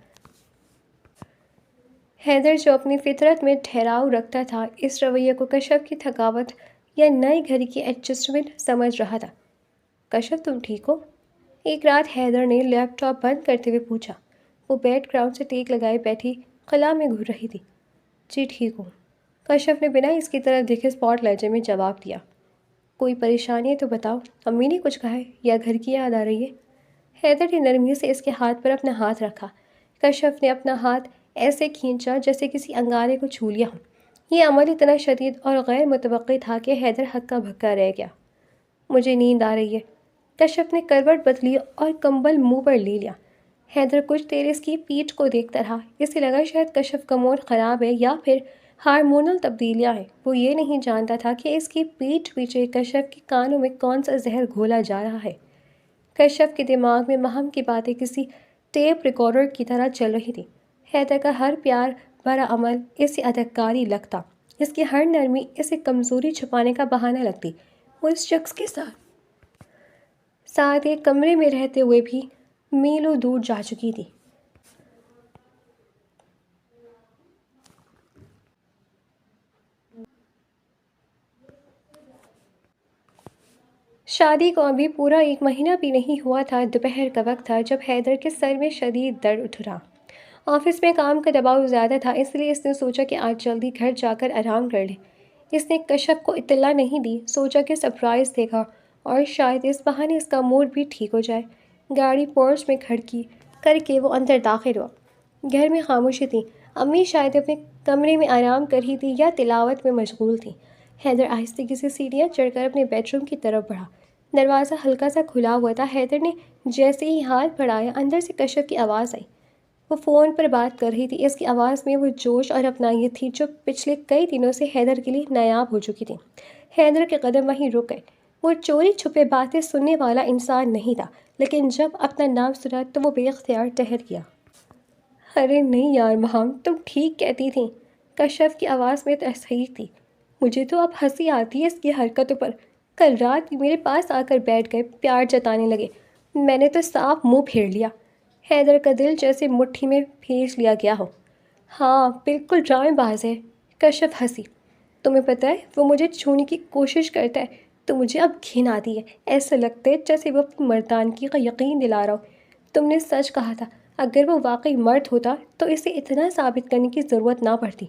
حیدر جو اپنی فطرت میں ٹھہراؤ رکھتا تھا، اس رویے کو کشف کی تھکاوٹ یا نئے گھر کی ایڈجسٹمنٹ سمجھ رہا تھا۔ کشف تم ٹھیک ہو؟ ایک رات حیدر نے لیپ ٹاپ بند کرتے ہوئے پوچھا۔ وہ بیک گراؤنڈ سے ٹیک لگائے بیٹھی خلا میں گھر رہی تھی۔ جی ٹھیک ہوں، کشف نے بنا اس کی طرف دیکھے اسپاٹ لہجے میں جواب دیا۔ کوئی پریشانی ہے تو بتاؤ، امی نے کچھ کہا ہے یا گھر کی یاد آ رہی ہے؟ حیدر نے نرمی سے اس کے ہاتھ پر اپنا ہاتھ رکھا۔ کشف نے اپنا ہاتھ ایسے کھینچا جیسے کسی انگارے کو چھو لیا ہو۔ یہ عمل اتنا شدید اور غیر متوقع تھا کہ حیدر ہکا بھکا رہ گیا۔ مجھے نیند آ رہی ہے۔ کشف نے کروٹ بدلی اور کمبل منہ پر لے لیا۔ حیدر کچھ دیر اس کی پیٹھ کو دیکھتا رہا۔ اسے لگا شاید کشف کا موڈ خراب ہے یا پھر ہارمونل تبدیلیاں ہیں۔ وہ یہ نہیں جانتا تھا کہ اس کی پیٹھ پیچھے کشف کے کانوں میں کون سا زہر گھولا جا رہا ہے۔ کشف کے دماغ میں مہم کی باتیں کسی ٹیپ ریکارڈر کی طرح چل رہی تھی۔ حیدر کا ہر پیار بھرا عمل اسے اداکاری لگتا، اس کی ہر نرمی اسے کمزوری چھپانے کا بہانہ لگتی۔ وہ اس شخص کے ساتھ ایک کمرے میں رہتے ہوئے بھی میلوں دور جا چکی تھی۔ شادی کو ابھی پورا 1 مہینہ بھی نہیں ہوا تھا۔ دوپہر کا وقت تھا جب حیدر کے سر میں شدید درد اٹھ رہا۔ آفس میں کام کا دباؤ زیادہ تھا، اس لیے اس نے سوچا کہ آج جلدی گھر جا کر آرام کر لے۔ اس نے کشف کو اطلاع نہیں دی، سوچا کہ سرپرائز دے گا اور شاید اس بہانے اس کا موڈ بھی ٹھیک ہو جائے۔ گاڑی پورچ میں کھڑکی کر کے وہ اندر داخل ہوا۔ گھر میں خاموشی تھی۔ امی شاید اپنے کمرے میں آرام کر رہی تھی یا تلاوت میں مشغول تھی۔ حیدر آہستگی سے سیڑھیاں چڑھ کر اپنے بیڈ روم کی طرف بڑھا۔ دروازہ ہلکا سا کھلا ہوا تھا۔ حیدر نے جیسے ہی ہاتھ بڑھایا، اندر سے کشف کی آواز آئی۔ وہ فون پر بات کر رہی تھی۔ اس کی آواز میں وہ جوش اور اپنائیت تھی جو پچھلے کئی دنوں سے حیدر کے لیے نایاب ہو چکی تھی۔ حیدر کے قدم وہیں رک گئے۔ وہ چوری چھپے باتیں سننے والا انسان نہیں تھا، لیکن جب اپنا نام سنا تو وہ بے اختیار ٹھہر گیا۔ ارے نہیں یار مہام، تم ٹھیک کہتی تھیں۔ کشف کی آواز میں تصحیح تھی۔ مجھے تو اب ہنسی آتی ہے اس کی حرکتوں پر۔ کل رات بھی میرے پاس آ کر بیٹھ گئے، پیار جتانے لگے۔ میں نے تو صاف منہ پھیر لیا۔ حیدر کا دل جیسے مٹھی میں پھینچ لیا گیا ہو۔ ہاں بالکل ڈرامے باز ہے۔ کشف ہنسی۔ تمہیں پتہ ہے وہ مجھے چھونے کی کوشش کرتا ہے تو مجھے اب گھن آتی ہے۔ ایسا لگتا ہے جیسے وہ اپنی مردانگی کا یقین دلا رہا ہو۔ تم نے سچ کہا تھا، اگر وہ واقعی مرد ہوتا تو اسے اتنا ثابت کرنے کی ضرورت نہ پڑتی۔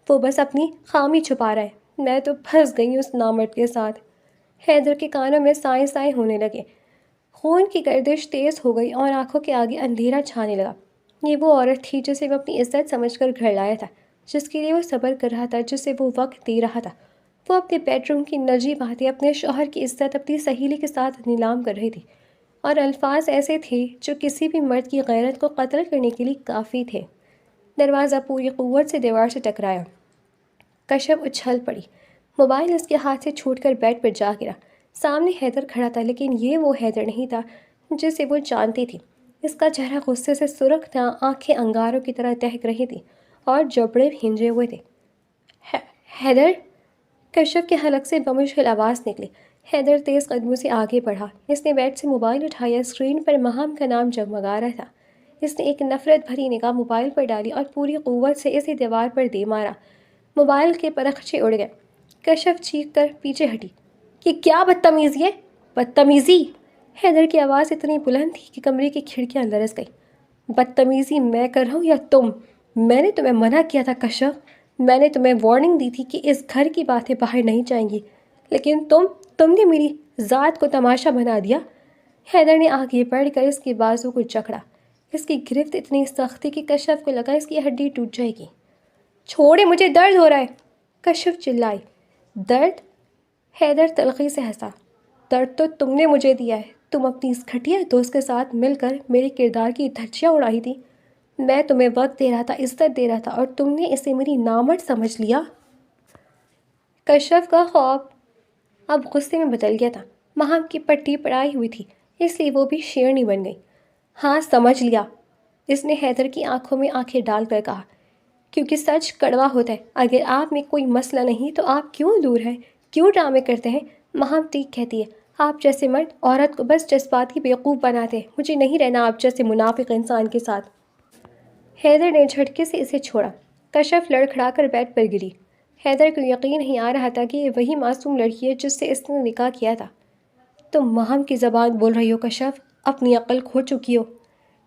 وہ بس اپنی خامی چھپا رہا ہے۔ میں تو پھنس گئی اس نامرد کے ساتھ۔ حیدر کے کانوں میں سائیں سائیں ہونے لگے۔ خون کی گردش تیز ہو گئی اور آنکھوں کے آگے اندھیرا چھانے لگا۔ یہ وہ عورت تھی جسے وہ اپنی عزت سمجھ کر گھر لایا تھا، جس کے لیے وہ صبر کر رہا تھا، جسے وہ وقت دے رہا تھا۔ وہ اپنے بیڈ روم کی نجی باتیں، اپنے شوہر کی عزت اپنی سہیلی کے ساتھ نیلام کر رہی تھی، اور الفاظ ایسے تھے جو کسی بھی مرد کی غیرت کو قتل کرنے کے لیے کافی تھے۔ دروازہ پوری قوت سے دیوار سے ٹکرایا۔ کشف اچھل پڑی۔ موبائل اس کے ہاتھ سے چھوٹ کر بیڈ پر جا گرا۔ سامنے حیدر کھڑا تھا، لیکن یہ وہ حیدر نہیں تھا جسے وہ جانتی تھی۔ اس کا چہرہ غصے سے سرخ تھا، آنکھیں انگاروں کی طرح دہک رہی تھیں اور جبڑے بھینجے ہوئے تھے۔ حیدر؟ کشف کے حلق سے بمشکل آواز نکلی۔ حیدر تیز قدموں سے آگے بڑھا۔ اس نے بیڈ سے موبائل اٹھایا۔ اسکرین پر مہام کا نام جگمگا رہا تھا۔ اس نے ایک نفرت بھری نگاہ موبائل پر ڈالی اور پوری قوت سے اسے دیوار پر دے مارا۔ موبائل کے پرخچے اڑ گئے۔ کشف چیخ کر پیچھے ہٹی۔ یہ کیا بدتمیزی ہے؟ بدتمیزی؟ حیدر کی آواز اتنی بلند تھی کہ کمرے کی کھڑکیاں لرز گئیں۔ بدتمیزی میں کر رہا ہوں یا تم؟ میں نے تمہیں منع کیا تھا کشف۔ میں نے تمہیں وارننگ دی تھی کہ اس گھر کی باتیں باہر نہیں جائیں گی، لیکن تم نے میری ذات کو تماشا بنا دیا۔ حیدر نے آگے بڑھ کر اس کے بازو کو جکڑا۔ اس کی گرفت اتنی سخت تھی کہ کشف کو لگا اس کی ہڈی ٹوٹ جائے گی۔ چھوڑے، مجھے درد ہو رہا ہے، کشف چلائی۔ درد؟ حیدر تلخی سے ہنسا۔ درد تو تم نے مجھے دیا ہے، تم اپنی اس گھٹیا دوست کے ساتھ مل کر میرے کردار کی دھجیاں اڑائی تھی۔ میں تمہیں وقت دے رہا تھا، عزت دے رہا تھا، اور تم نے اسے میری نامرد سمجھ لیا۔ کشف کا خواب اب غصے میں بدل گیا تھا۔ مہام کی پٹی پڑائی ہوئی تھی، اس لیے وہ بھی شیرنی بن گئی۔ ہاں سمجھ لیا، اس نے حیدر کی آنکھوں میں آنکھیں ڈال کر کہا، کیونکہ سچ کڑوا ہوتا ہے۔ اگر آپ میں کوئی مسئلہ نہیں تو آپ کیوں دور ہیں، کیوں ڈرامے کرتے ہیں؟ مہام ٹھیک کہتی ہے، آپ جیسے مرد عورت کو بس جذباتی بیوقوف بناتے ہیں۔ مجھے نہیں رہنا آپ جیسے منافق انسان کے ساتھ۔ حیدر نے جھٹکے سے اسے چھوڑا۔ کشف لڑکھڑا کر بیڈ پر گری۔ حیدر کو یقین نہیں آ رہا تھا کہ یہ وہی معصوم لڑکی ہے جس سے اس نے نکاح کیا تھا۔ تم مہام کی زبان بول رہی ہو کشف، اپنی عقل کھو چکی ہو۔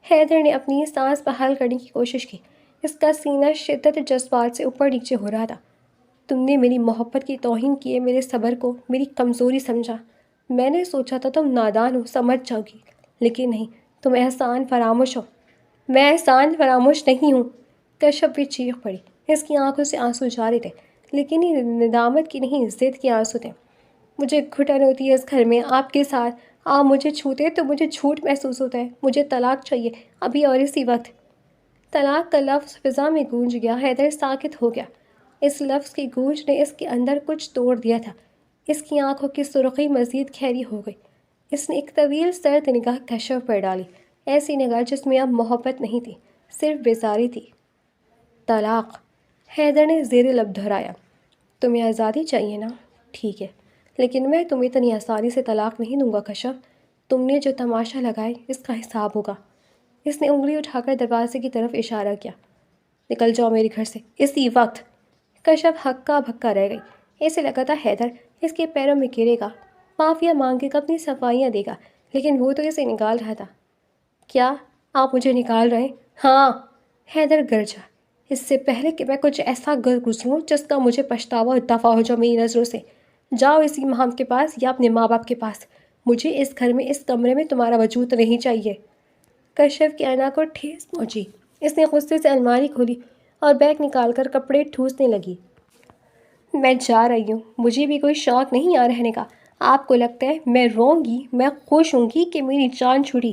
حیدر نے اپنی سانس بحال کرنے کی کوشش کی۔ اس کا سینہ شدت جذبات سے اوپر نیچے ہو رہا تھا۔ تم نے میری محبت کی توہین کی ہے، میرے صبر کو میری کمزوری سمجھا۔ میں نے سوچا تھا تم نادان ہو، سمجھ جاؤ گی، لیکن نہیں، تم احسان فراموش ہو۔ میں احسان فراموش نہیں ہوں، کشف بھی چیخ پڑی۔ اس کی آنکھوں سے آنسو جاری تھے، لیکن یہ ندامت کی نہیں، ضد کے آنسو تھے۔ مجھے گھٹن ہوتی ہے اس گھر میں آپ کے ساتھ، آپ مجھے چھوتے تو مجھے جھوٹ محسوس ہوتا ہے۔ مجھے طلاق چاہیے، ابھی اور اسی وقت۔ طلاق کا لفظ فضا میں گونج گیا۔ حیدر ساکت ہو گیا۔ اس لفظ کی گونج نے اس کے اندر کچھ توڑ دیا تھا۔ اس کی آنکھوں کی سرخی مزید گہری ہو گئی۔ اس نے ایک طویل سرد نگاہ کشف پر ڈالی، ایسی نگاہ جس میں اب محبت نہیں تھی، صرف بیزاری تھی۔ طلاق، حیدر نے زیر لب دہرایا۔ تمہیں آزادی چاہیے نا؟ ٹھیک ہے، لیکن میں تمہیں اتنی آسانی سے طلاق نہیں دوں گا کشف۔ تم نے جو تماشا لگائے اس کا حساب ہوگا۔ اس نے انگلی اٹھا کر دروازے کی طرف اشارہ کیا۔ نکل جاؤ میرے گھر سے، اسی وقت۔ کشف ہکا بھکا رہ گئی۔ اسے لگا تھا حیدر اس کے پیروں میں گرے گا، معافیا مانگے گا، اپنی صفائیاں دے گا، لیکن وہ تو اسے نکال رہا تھا۔ کیا آپ مجھے نکال رہے ہیں؟ ہاں، حیدر گرجا۔ اس سے پہلے کہ میں کچھ ایسا گزروں جس کا مجھے پچھتاوا، دفع ہو جاؤ میری نظروں سے۔ جاؤ اسی مہام کے پاس یا اپنے ماں باپ کے پاس۔ مجھے اس گھر میں، اس کمرے میں تمہارا وجود نہیں چاہیے۔ کشف کی انا کو ٹھیس پہنچی۔ اس نے غصے سے الماری کھولی اور بیگ نکال کر کپڑے ٹھوسنے لگی۔ میں جا رہی ہوں، مجھے بھی کوئی شوق نہیں یہاں رہنے کا۔ آپ کو لگتا ہے میں روں گی؟ میں خوش ہوں گی کہ میری جان چھڑی۔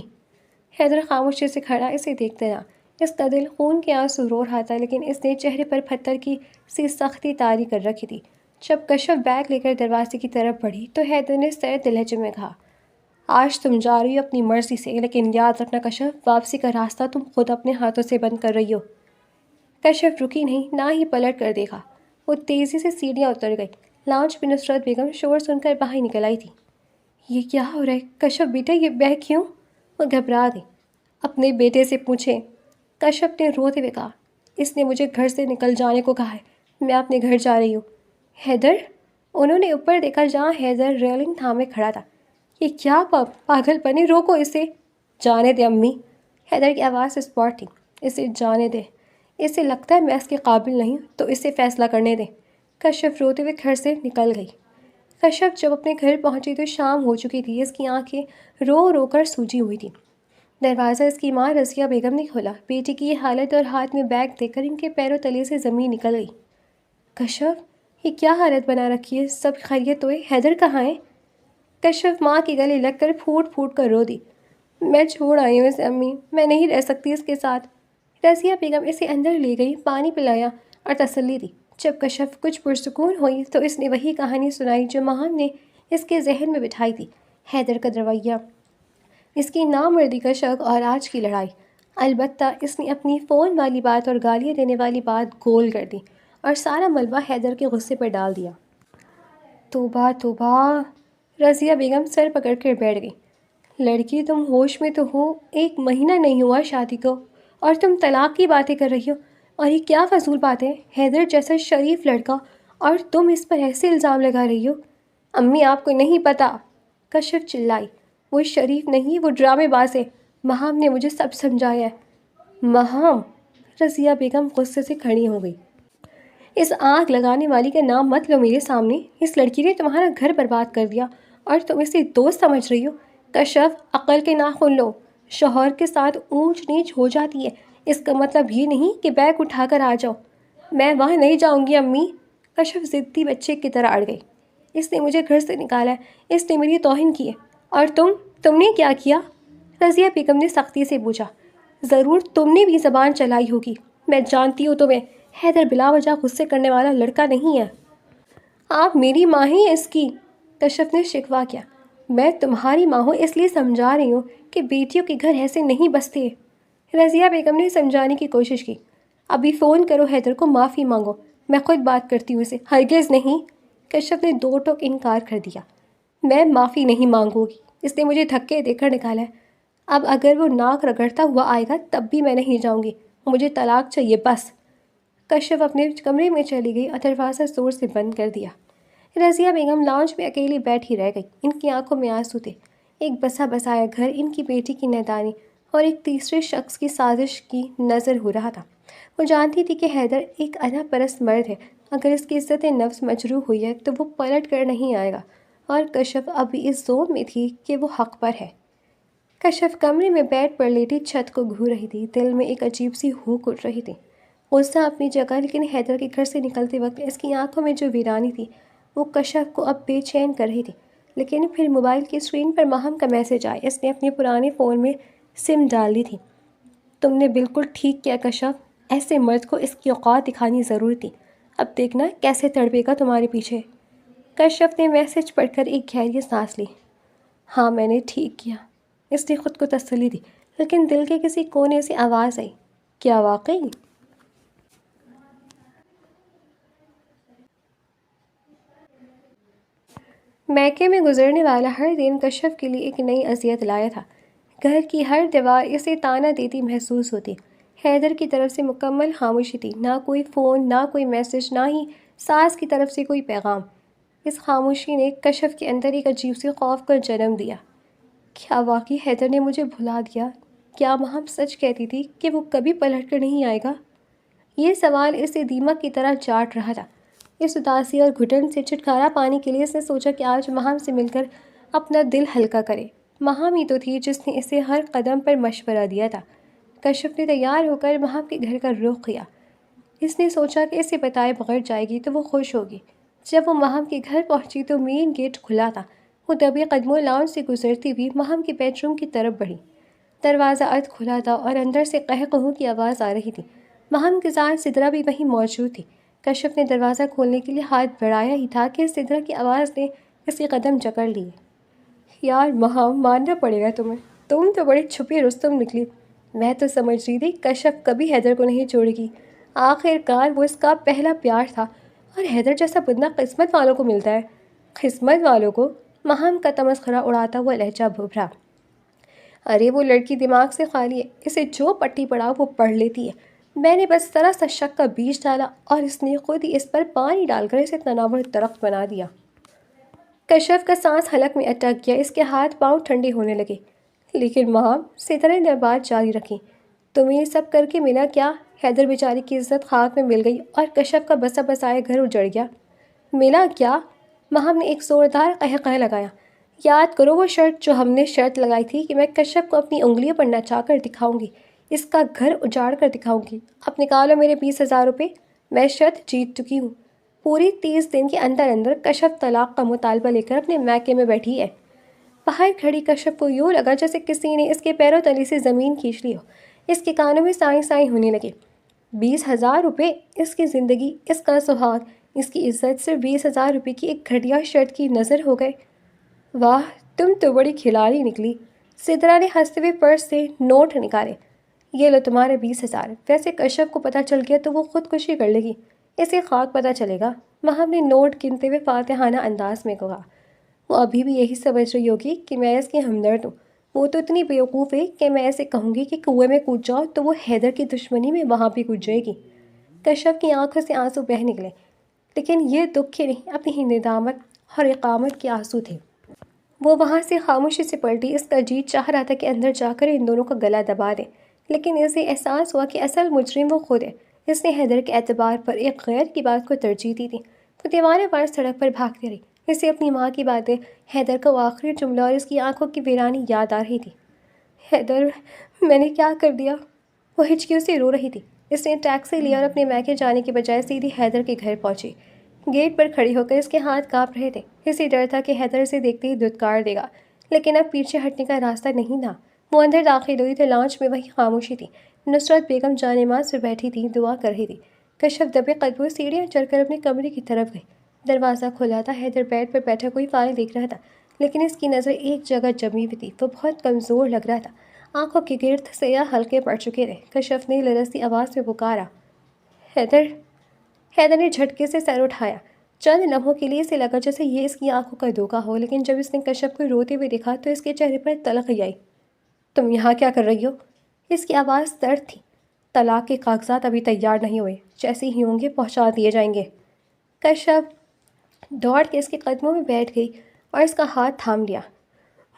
حیدر خاموشی سے کھڑا اسے دیکھتے رہا۔ اس کا دل خون کے آنسو رو رہا تھا، لیکن اس نے چہرے پر پتھر کی سی سختی طاری کر رکھی تھی۔ جب کشف بیگ لے کر دروازے کی طرف بڑھی تو حیدر نے سرد لہجے میں کہا، آج تم جا رہی ہو اپنی مرضی سے، لیکن یاد رکھنا کشف، واپسی کا راستہ تم خود اپنے ہاتھوں سے بند کر رہی ہو۔ کشف رکی نہیں، نہ ہی پلٹ کر دیکھا۔ وہ تیزی سے سیڑھیاں اتر گئی۔ لاؤنج میں نصرت بیگم شور سن کر باہر نکل آئی تھی۔ یہ کیا ہو رہا ہے کشف بیٹا، یہ بیگ کیوں؟ وہ گھبرا گئی۔ اپنے بیٹے سے پوچھیں، کشف نے روتے ہوئے کہا۔ اس نے مجھے گھر سے نکل جانے کو کہا ہے، میں اپنے گھر جا رہی ہوں۔ حیدر؟ انہوں نے اوپر دیکھا جہاں حیدر ریلنگ تھامے کھڑا تھا۔ یہ کیا پاگل پنے، روکو اسے۔ جانے دے امی، حیدر کی آواز اسپاٹ تھی۔ اسے جانے دے، اسے لگتا ہے میں اس کے قابل نہیں تو اسے فیصلہ کرنے دیں۔ کشف روتے ہوئے گھر سے نکل گئی۔ کشف جب اپنے گھر پہنچی تو شام ہو چکی تھی۔ اس کی آنکھیں رو رو کر سوجی ہوئی تھیں۔ دروازہ اس کی ماں رضیہ بیگم نے کھولا۔ بیٹی کی یہ حالت اور ہاتھ میں بیگ دیکھ کر ان کے پیروں تلے سے زمین نکل گئی۔ کشف، یہ کیا حالت بنا رکھی ہے؟ سب خیریت تو ہے؟ حیدر کہاں ہے؟ کشف ماں کے گلے لگ کر پھوٹ پھوٹ کر رو دی۔ میں چھوڑ آئی ہوں اسے امی، میں نہیں رہ سکتی اس کے ساتھ۔ رضیہ بیگم اسے اندر لے گئی، پانی پلایا اور تسلی دی۔ جب کشف کچھ پرسکون ہوئی تو اس نے وہی کہانی سنائی جو مہام نے اس کے ذہن میں بٹھائی تھی، حیدر کا رویہ، اس کی نامردی کا شک اور آج کی لڑائی۔ البتہ اس نے اپنی فون والی بات اور گالیاں دینے والی بات گول کر دی اور سارا ملبہ حیدر کے غصے پر ڈال دیا۔ توبہ توبہ، رضیہ بیگم سر پکڑ کر بیٹھ گئی۔ لڑکی تم ہوش میں تو ہو، 1 مہینہ نہیں ہوا شادی کو اور تم طلاق کی باتیں کر رہی ہو، اور یہ کیا فضول بات ہے؟ حیدر جیسا شریف لڑکا اور تم اس پر ایسے الزام لگا رہی ہو۔ امی آپ کو نہیں پتہ، کشف چلائی، وہ شریف نہیں، وہ ڈرامے باز ہے۔ مہام نے مجھے سب سمجھایا ہے۔ مہام؟ رضیہ بیگم غصے سے کھڑی ہو گئی۔ اس آگ لگانے والی کا نام مت لو میرے سامنے۔ اس لڑکی نے تمہارا گھر برباد کر دیا اور تم اسے دوست سمجھ رہی ہو۔ کشف عقل کے ناخن لو، شوہر کے ساتھ اونچ نیچ ہو جاتی ہے، اس کا مطلب یہ نہیں کہ بیگ اٹھا کر آ جاؤ۔ میں وہاں نہیں جاؤں گی امی، کشف ضدی بچے کی طرح اڑ گئی۔ اس نے مجھے گھر سے نکالا ہے، اس نے میری توہین کی ہے، اور تم نے کیا کیا؟ رضیہ بیگم نے سختی سے پوچھا۔ ضرور تم نے بھی زبان چلائی ہوگی، میں جانتی ہوں تمہیں، حیدر بلا وجہ غصے کرنے والا لڑکا نہیں ہے۔ آپ میری ماں ہی ہیں اس کی، کشف نے شکوہ کیا۔ میں تمہاری ماں ہوں، اس لیے سمجھا رہی ہوں کہ بیٹیوں کے گھر ایسے نہیں بستے۔ رضیہ بیگم نے سمجھانے کی کوشش کی۔ ابھی فون کرو حیدر کو، معافی مانگو، میں خود بات کرتی ہوں اسے۔ ہرگز نہیں، کشف نے دو ٹوک انکار کر دیا۔ میں معافی نہیں مانگوں گی، اس نے مجھے دھکے دے کر نکالا ہے۔ اب اگر وہ ناک رگڑتا ہوا آئے گا تب بھی میں نہیں جاؤں گی، مجھے طلاق چاہیے بس۔ کشف اپنے کمرے میں چلی گئی اور دروازہ زور سے بند کر دیا۔ رضیہ بیگم لاؤنج میں اکیلی بیٹھی رہ گئی، ان کی آنکھوں میں آنسو تھے۔ ایک بسا بسایا گھر، ان کی بیٹی کی نادانی اور ایک تیسرے شخص کی سازش کی نظر ہو رہا تھا۔ وہ جانتی تھی کہ حیدر ایک انا پرست مرد ہے، اگر اس کی عزت نفس مجروح ہوئی ہے تو وہ پلٹ کر نہیں آئے گا، اور کشف ابھی اس زون میں تھی کہ وہ حق پر ہے۔ کشف کمرے میں بیڈ پر لیٹی چھت کو گھور رہی تھی، دل میں ایک عجیب سی ہوک اٹھ رہی تھی۔ غصہ اپنی جگہ، لیکن حیدر کے گھر سے نکلتے وقت اس کی آنکھوں میں جو ویرانی تھی وہ کشف کو اب بے چین کر رہی تھی۔ لیکن پھر موبائل کی اسکرین پر ماہم کا میسج آیا۔ اس نے اپنے پرانے فون میں سم ڈال لی تھی۔ تم نے بالکل ٹھیک کیا کشف، ایسے مرد کو اس کی اوقات دکھانی ضرور تھی، اب دیکھنا کیسے تڑپے گا تمہارے پیچھے۔ کشف نے میسج پڑھ کر ایک گہری سانس لی۔ ہاں میں نے ٹھیک کیا، اس نے خود کو تسلی دی، لیکن دل کے کسی کونے سے آواز آئی، کیا واقعی؟ میکے میں گزرنے والا ہر دن کشف کے لیے ایک نئی اذیت لایا تھا۔ گھر کی ہر دیوار اسے طعنہ دیتی محسوس ہوتی۔ حیدر کی طرف سے مکمل خاموشی تھی، نہ کوئی فون، نہ کوئی میسج، نہ ہی ساس کی طرف سے کوئی پیغام۔ اس خاموشی نے کشف کے اندر ایک عجیب سی خوف کا جنم دیا۔ کیا واقعی حیدر نے مجھے بھلا دیا؟ کیا ماہم سچ کہتی تھی کہ وہ کبھی پلٹ کر نہیں آئے گا؟ یہ سوال اسے دیمک کی طرح چاٹ رہا تھا۔ اس اداسی اور گھٹن سے چھٹکارا پانے کے لیے اس نے سوچا کہ آج ماہم سے مل کر اپنا دل ہلکا کرے۔ ماہم ہی تو تھی جس نے اسے ہر قدم پر مشورہ دیا تھا۔ کشف نے تیار ہو کر ماہم کے گھر کا رخ کیا۔ اس نے سوچا کہ اسے بتائے بغیر جائے گی تو وہ خوش ہوگی۔ جب وہ ماہم کے گھر پہنچی تو مین گیٹ کھلا تھا۔ وہ دبے قدموں لاؤنج سے گزرتی ہوئی ماہم کے بیڈ روم کی طرف بڑھی۔ دروازہ ارد کھلا تھا اور اندر سے قہر قہو کی آواز آ رہی تھی۔ ماہم کے ساتھ سدرا بھی وہیں موجود تھی۔ کشف نے دروازہ کھولنے کے لیے ہاتھ بڑھایا ہی تھا کہ سدرا کی آواز نے اس کے قدم جکڑ لیے۔ یار ماہم، ماننا پڑے گا تمہیں، تم تو بڑی چھپی رستم نکلی۔ میں تو سمجھ رہی تھی کشف کبھی حیدر کو نہیں چھوڑے گی، آخر کار وہ اس کا پہلا پیار تھا، اور حیدر جیسا بندہ قسمت والوں کو ملتا ہے۔ قسمت والوں کو؟ ماہم کا تمسخرہ اڑاتا ہوا لہجہ بھبرا۔ ارے وہ لڑکی دماغ سے خالی ہے، اسے جو پٹی پڑا وہ پڑھ لیتی ہے۔ میں نے بس ذرا سا شک کا بیج ڈالا اور اس نے خود ہی اس پر پانی ڈال کر اسے تناور درخت بنا دیا۔ کشف کا سانس حلق میں اٹک گیا، اس کے ہاتھ پاؤں ٹھنڈے ہونے لگے۔ لیکن ماہم، سدرا نے بات جاری رکھی، تمہیں یہ سب کر کے ملا کیا؟ حیدر بیچارے کی عزت خاک میں مل گئی اور کشف کا بسا بسایا گھر اجڑ گیا۔ ملا کیا؟ ماہم نے ایک زوردار قہقہ لگایا۔ یاد کرو وہ شرط جو ہم نے شرط لگائی تھی کہ میں کشف کو اپنی انگلیوں پر نچا کر دکھاؤں گی، اس کا گھر اجاڑ کر دکھاؤں گی۔ اب نکالو میرے 20,000 روپے، میں شرط جیت چکی ہوں۔ پوری 30 دن کے اندر اندر کشف طلاق کا مطالبہ لے کر اپنے میکے میں بیٹھی ہے۔ باہر کھڑی کشف کو یوں لگا جیسے کسی نے اس کے پیروں تلے سے زمین کھینچ لی ہو۔ اس کے کانوں میں سائیں سائیں ہونے لگے۔ 20,000 روپے؟ اس کی زندگی، اس کا سہاگ، اس کی عزت صرف 20,000 روپے کی ایک گھٹیا شرط کی نظر ہو گئے۔ واہ، تم تو بڑی کھلاڑی نکلی۔ سدرا نے ہنستے ہوئے پرس سے نوٹ نکالے۔ یہ لو تمہارے 20,000۔ ویسے کشف کو پتہ چل گیا تو وہ خودکشی کر لے گی، اسے خاک پتہ چلے گا۔ ماہم نے نوٹ گنتے ہوئے فاتحانہ انداز میں کہا۔ وہ ابھی بھی یہی سمجھ رہی ہوگی کہ میں اس کی ہمدرد ہوں۔ وہ تو اتنی بیوقوف ہے کہ میں ایسے کہوں گی کہ کنویں میں کود جاؤ تو وہ حیدر کی دشمنی میں وہاں بھی کود جائے گی۔ کشف کی آنکھوں سے آنسو بہہ نکلے، لیکن یہ دکھ کے نہیں، اپنی ہی ندامت اور اقامت کے آنسو تھے۔ وہ وہاں سے خاموشی سے پلٹی۔ اس کا جی چاہ رہا تھا کہ اندر جا کر ان دونوں کا گلا دبا دے، لیکن اسے احساس ہوا کہ اصل مجرم وہ خود ہے۔ اس نے حیدر کے اعتبار پر ایک غیر کی بات کو ترجیح دی تھی۔ وہ دیوانے وار سڑک پر بھاگتی رہی۔ اسے اپنی ماں کی باتیں، حیدر کا وہ آخری جملہ اور اس کی آنکھوں کی ویرانی یاد آ رہی تھی۔ حیدر، میں نے کیا کر دیا؟ وہ ہچکیوں سے رو رہی تھی۔ اس نے ٹیکسی لیا اور اپنے میکے جانے کے بجائے سیدھی حیدر کے گھر پہنچی۔ گیٹ پر کھڑی ہو کر اس کے ہاتھ کانپ رہے تھے۔ اسے ڈر تھا کہ حیدر اسے دیکھتے ہی دھتکار دے گا، لیکن اب پیچھے ہٹنے کا راستہ نہیں تھا۔ وہ اندر داخل ہوئی تو لانچ میں وہی خاموشی تھی۔ نصرت بیگم جانماز پر بیٹھی تھی، دعا کر رہی تھی۔ کشف دبے قدموں سیڑھیاں چڑھ کر اپنے کمرے کی طرف گئی۔ دروازہ کھلا تھا۔ حیدر بیڈ پر بیٹھا کوئی فائل دیکھ رہا تھا، لیکن اس کی نظر ایک جگہ جمی ہوئی تھی۔ وہ بہت کمزور لگ رہا تھا، آنکھوں کے گرد سیاہ حلقے پڑ چکے تھے۔ کشف نے لرزتی آواز میں پکارا، حیدر۔ حیدر نے جھٹکے سے سر اٹھایا۔ چند لمحوں کے لیے اسے لگا جیسے یہ اس کی آنکھوں کا دھوکہ ہو، لیکن جب اس نے کشف کو روتے ہوئے دیکھا تو اس کے چہرے پر تلخی آئی۔ تم یہاں کیا کر رہی ہو؟ اس کی آواز سرد تھی۔ طلاق کے کاغذات ابھی تیار نہیں ہوئے، جیسے ہی ہوں گے پہنچا دیے جائیں گے۔ کشف دوڑ کے اس کے قدموں میں بیٹھ گئی اور اس کا ہاتھ تھام لیا۔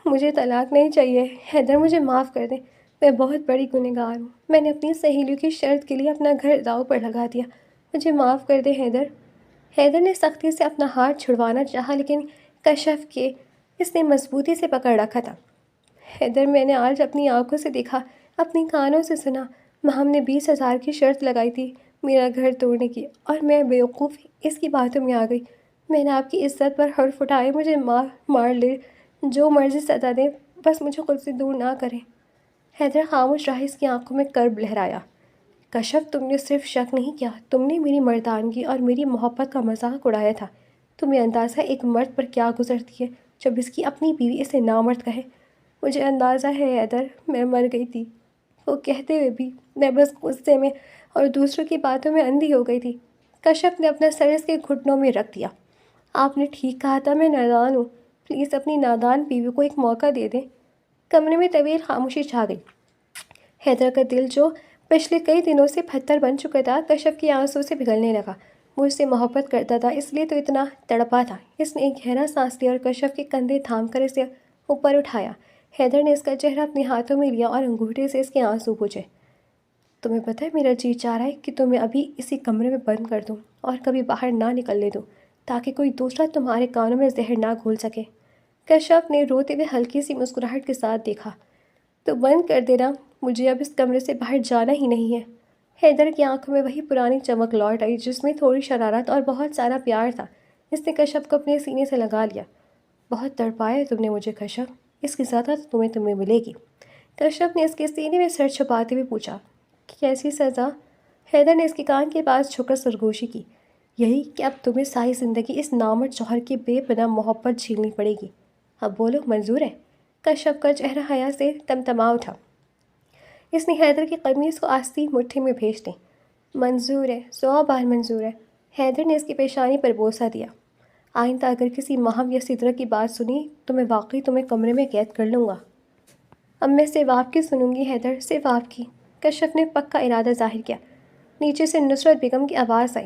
مجھے طلاق نہیں چاہیے حیدر، مجھے معاف کر دیں، میں بہت بڑی گنہگار ہوں۔ میں نے اپنی سہیلیوں کی شرط کے لیے اپنا گھر داؤ پر لگا دیا، مجھے معاف کر دے حیدر۔ حیدر نے سختی سے اپنا ہاتھ چھڑوانا چاہا، لیکن کشف کے اس نے مضبوطی سے پکڑ رکھا تھا۔ حیدر، میں نے آج اپنی آنکھوں سے دیکھا، اپنی کانوں سے سنا، ہم نے 20,000 کی شرط لگائی تھی میرا گھر توڑنے کی، اور میں بیوقوف اس کی باتوں میں آ گئی۔ میں نے آپ کی عزت پر حرف اٹھائے، مجھے مار لے، جو مرضی سزا دیں، بس مجھے خود سے دور نہ کریں۔ حیدر خاموش رہا، اس کی آنکھوں میں کرب لہرایا۔ کشف، تم نے صرف شک نہیں کیا، تم نے میری مردانگی اور میری محبت کا مذاق اڑایا تھا۔ تمہیں اندازہ ایک مرد پر کیا گزرتی ہے جب اس کی اپنی بیوی اسے نامرد کہے؟ مجھے اندازہ ہے حیدر، میں مر گئی تھی، وہ کہتے ہوئے بھی میں بس غصے میں اور دوسروں کی باتوں میں اندھی ہو گئی تھی۔ کشف نے اپنا سر اس کے گھٹنوں میں رکھ دیا۔ آپ نے ٹھیک کہا تھا، میں نادان ہوں، پلیز اپنی نادان بیوی کو ایک موقع دے دیں۔ کمرے میں طویل خاموشی چھا گئی۔ حیدر کا دل جو پچھلے کئی دنوں سے پتھر بن چکا تھا، کشف کی آنسوں سے پگھلنے لگا۔ وہ اس سے محبت کرتا تھا، اس لیے تو اتنا تڑپا تھا۔ اس نے ایک گہرا سانس لیا اور کشف کے کندھے تھام کر اسے اوپر اٹھایا۔ حیدر نے اس کا چہرہ اپنے ہاتھوں میں لیا اور انگوٹھے سے اس کے آنسو پوچھے۔ تمہیں پتہ ہے میرا جی چاہ رہا ہے کہ تمہیں ابھی اسی کمرے میں بند کر دوں اور کبھی باہر نہ نکلنے دوں، تاکہ کوئی دوسرا تمہارے کانوں میں زہر نہ گھول سکے۔ کشف نے روتے ہوئے ہلکی سی مسکراہٹ کے ساتھ دیکھا۔ تو بند کر دینا، مجھے اب اس کمرے سے باہر جانا ہی نہیں ہے۔ حیدر کی آنکھوں میں وہی پرانی چمک لوٹ آئی، جس میں تھوڑی شرارت اور بہت سارا پیار تھا۔ اس نے کشف کو اپنے سینے سے لگا لیا۔ بہت تڑپایا ہے تم نے مجھے کشف، اس کی سزا تو تمہیں ملے گی۔ کشف نے اس کے سینے میں سر چھپاتے ہوئے پوچھا، کیسی سزا؟ حیدر نے اس کے کان کے پاس جھک کر سرگوشی کی، یہی کہ اب تمہیں ساری زندگی اس نامرد شوہر کی بے پناہ محبت جھیلنی پڑے گی۔ اب بولو، منظور ہے؟ کشف کا چہرہ حیا سے تمتما اٹھا۔ اس نے حیدر کی قمیص کو آستین مٹھی میں بھیج دی۔ منظور ہے، 100 بار منظور ہے۔ حیدر نے اس کی پیشانی پر بوسہ دیا۔ آئندہ اگر کسی ماہم یا سدرہ کی بات سنی تو میں واقعی تمہیں کمرے میں قید کر لوں گا۔ اب میں صرف آپ کی سنوں گی حیدر، صرف آپ کی۔ کشف نے پکا ارادہ ظاہر کیا۔ نیچے سے نصرت بیگم کی آواز آئی،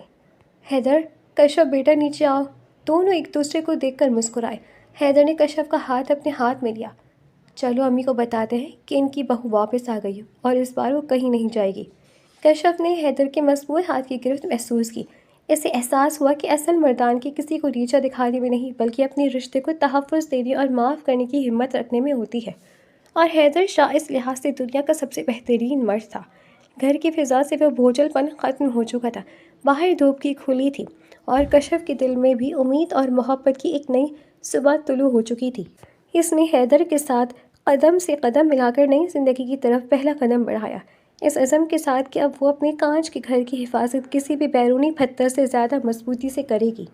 حیدر، کشف بیٹا نیچے آؤ۔ دونوں ایک دوسرے کو دیکھ کر مسکرائے۔ حیدر نے کشف کا ہاتھ اپنے ہاتھ میں لیا۔ چلو امی کو بتاتے ہیں کہ ان کی بہو واپس آ گئی اور اس بار وہ کہیں نہیں جائے گی۔ کشف نے حیدر کے مضبوط ہاتھ کی گرفت محسوس کی۔ اسے احساس ہوا کہ اصل مردان کی کسی کو نیچا دکھانے میں نہیں، بلکہ اپنے رشتے کو تحفظ دینے اور معاف کرنے کی ہمت رکھنے میں ہوتی ہے۔ اور حیدر شاہ اس لحاظ سے دنیا کا سب سے بہترین مرد تھا۔ گھر کی فضا سے وہ بوجھل پن ختم ہو چکا تھا۔ باہر دھوپ کی کھلی تھی اور کشف کے دل میں بھی امید اور محبت کی ایک نئی صبح طلوع ہو چکی تھی۔ اس نے حیدر کے ساتھ قدم سے قدم ملا کر نئی زندگی کی طرف پہلا قدم بڑھایا، اس عزم کے ساتھ کہ اب وہ اپنے کانچ کے گھر کی حفاظت کسی بھی بیرونی پتھر سے زیادہ مضبوطی سے کرے گی۔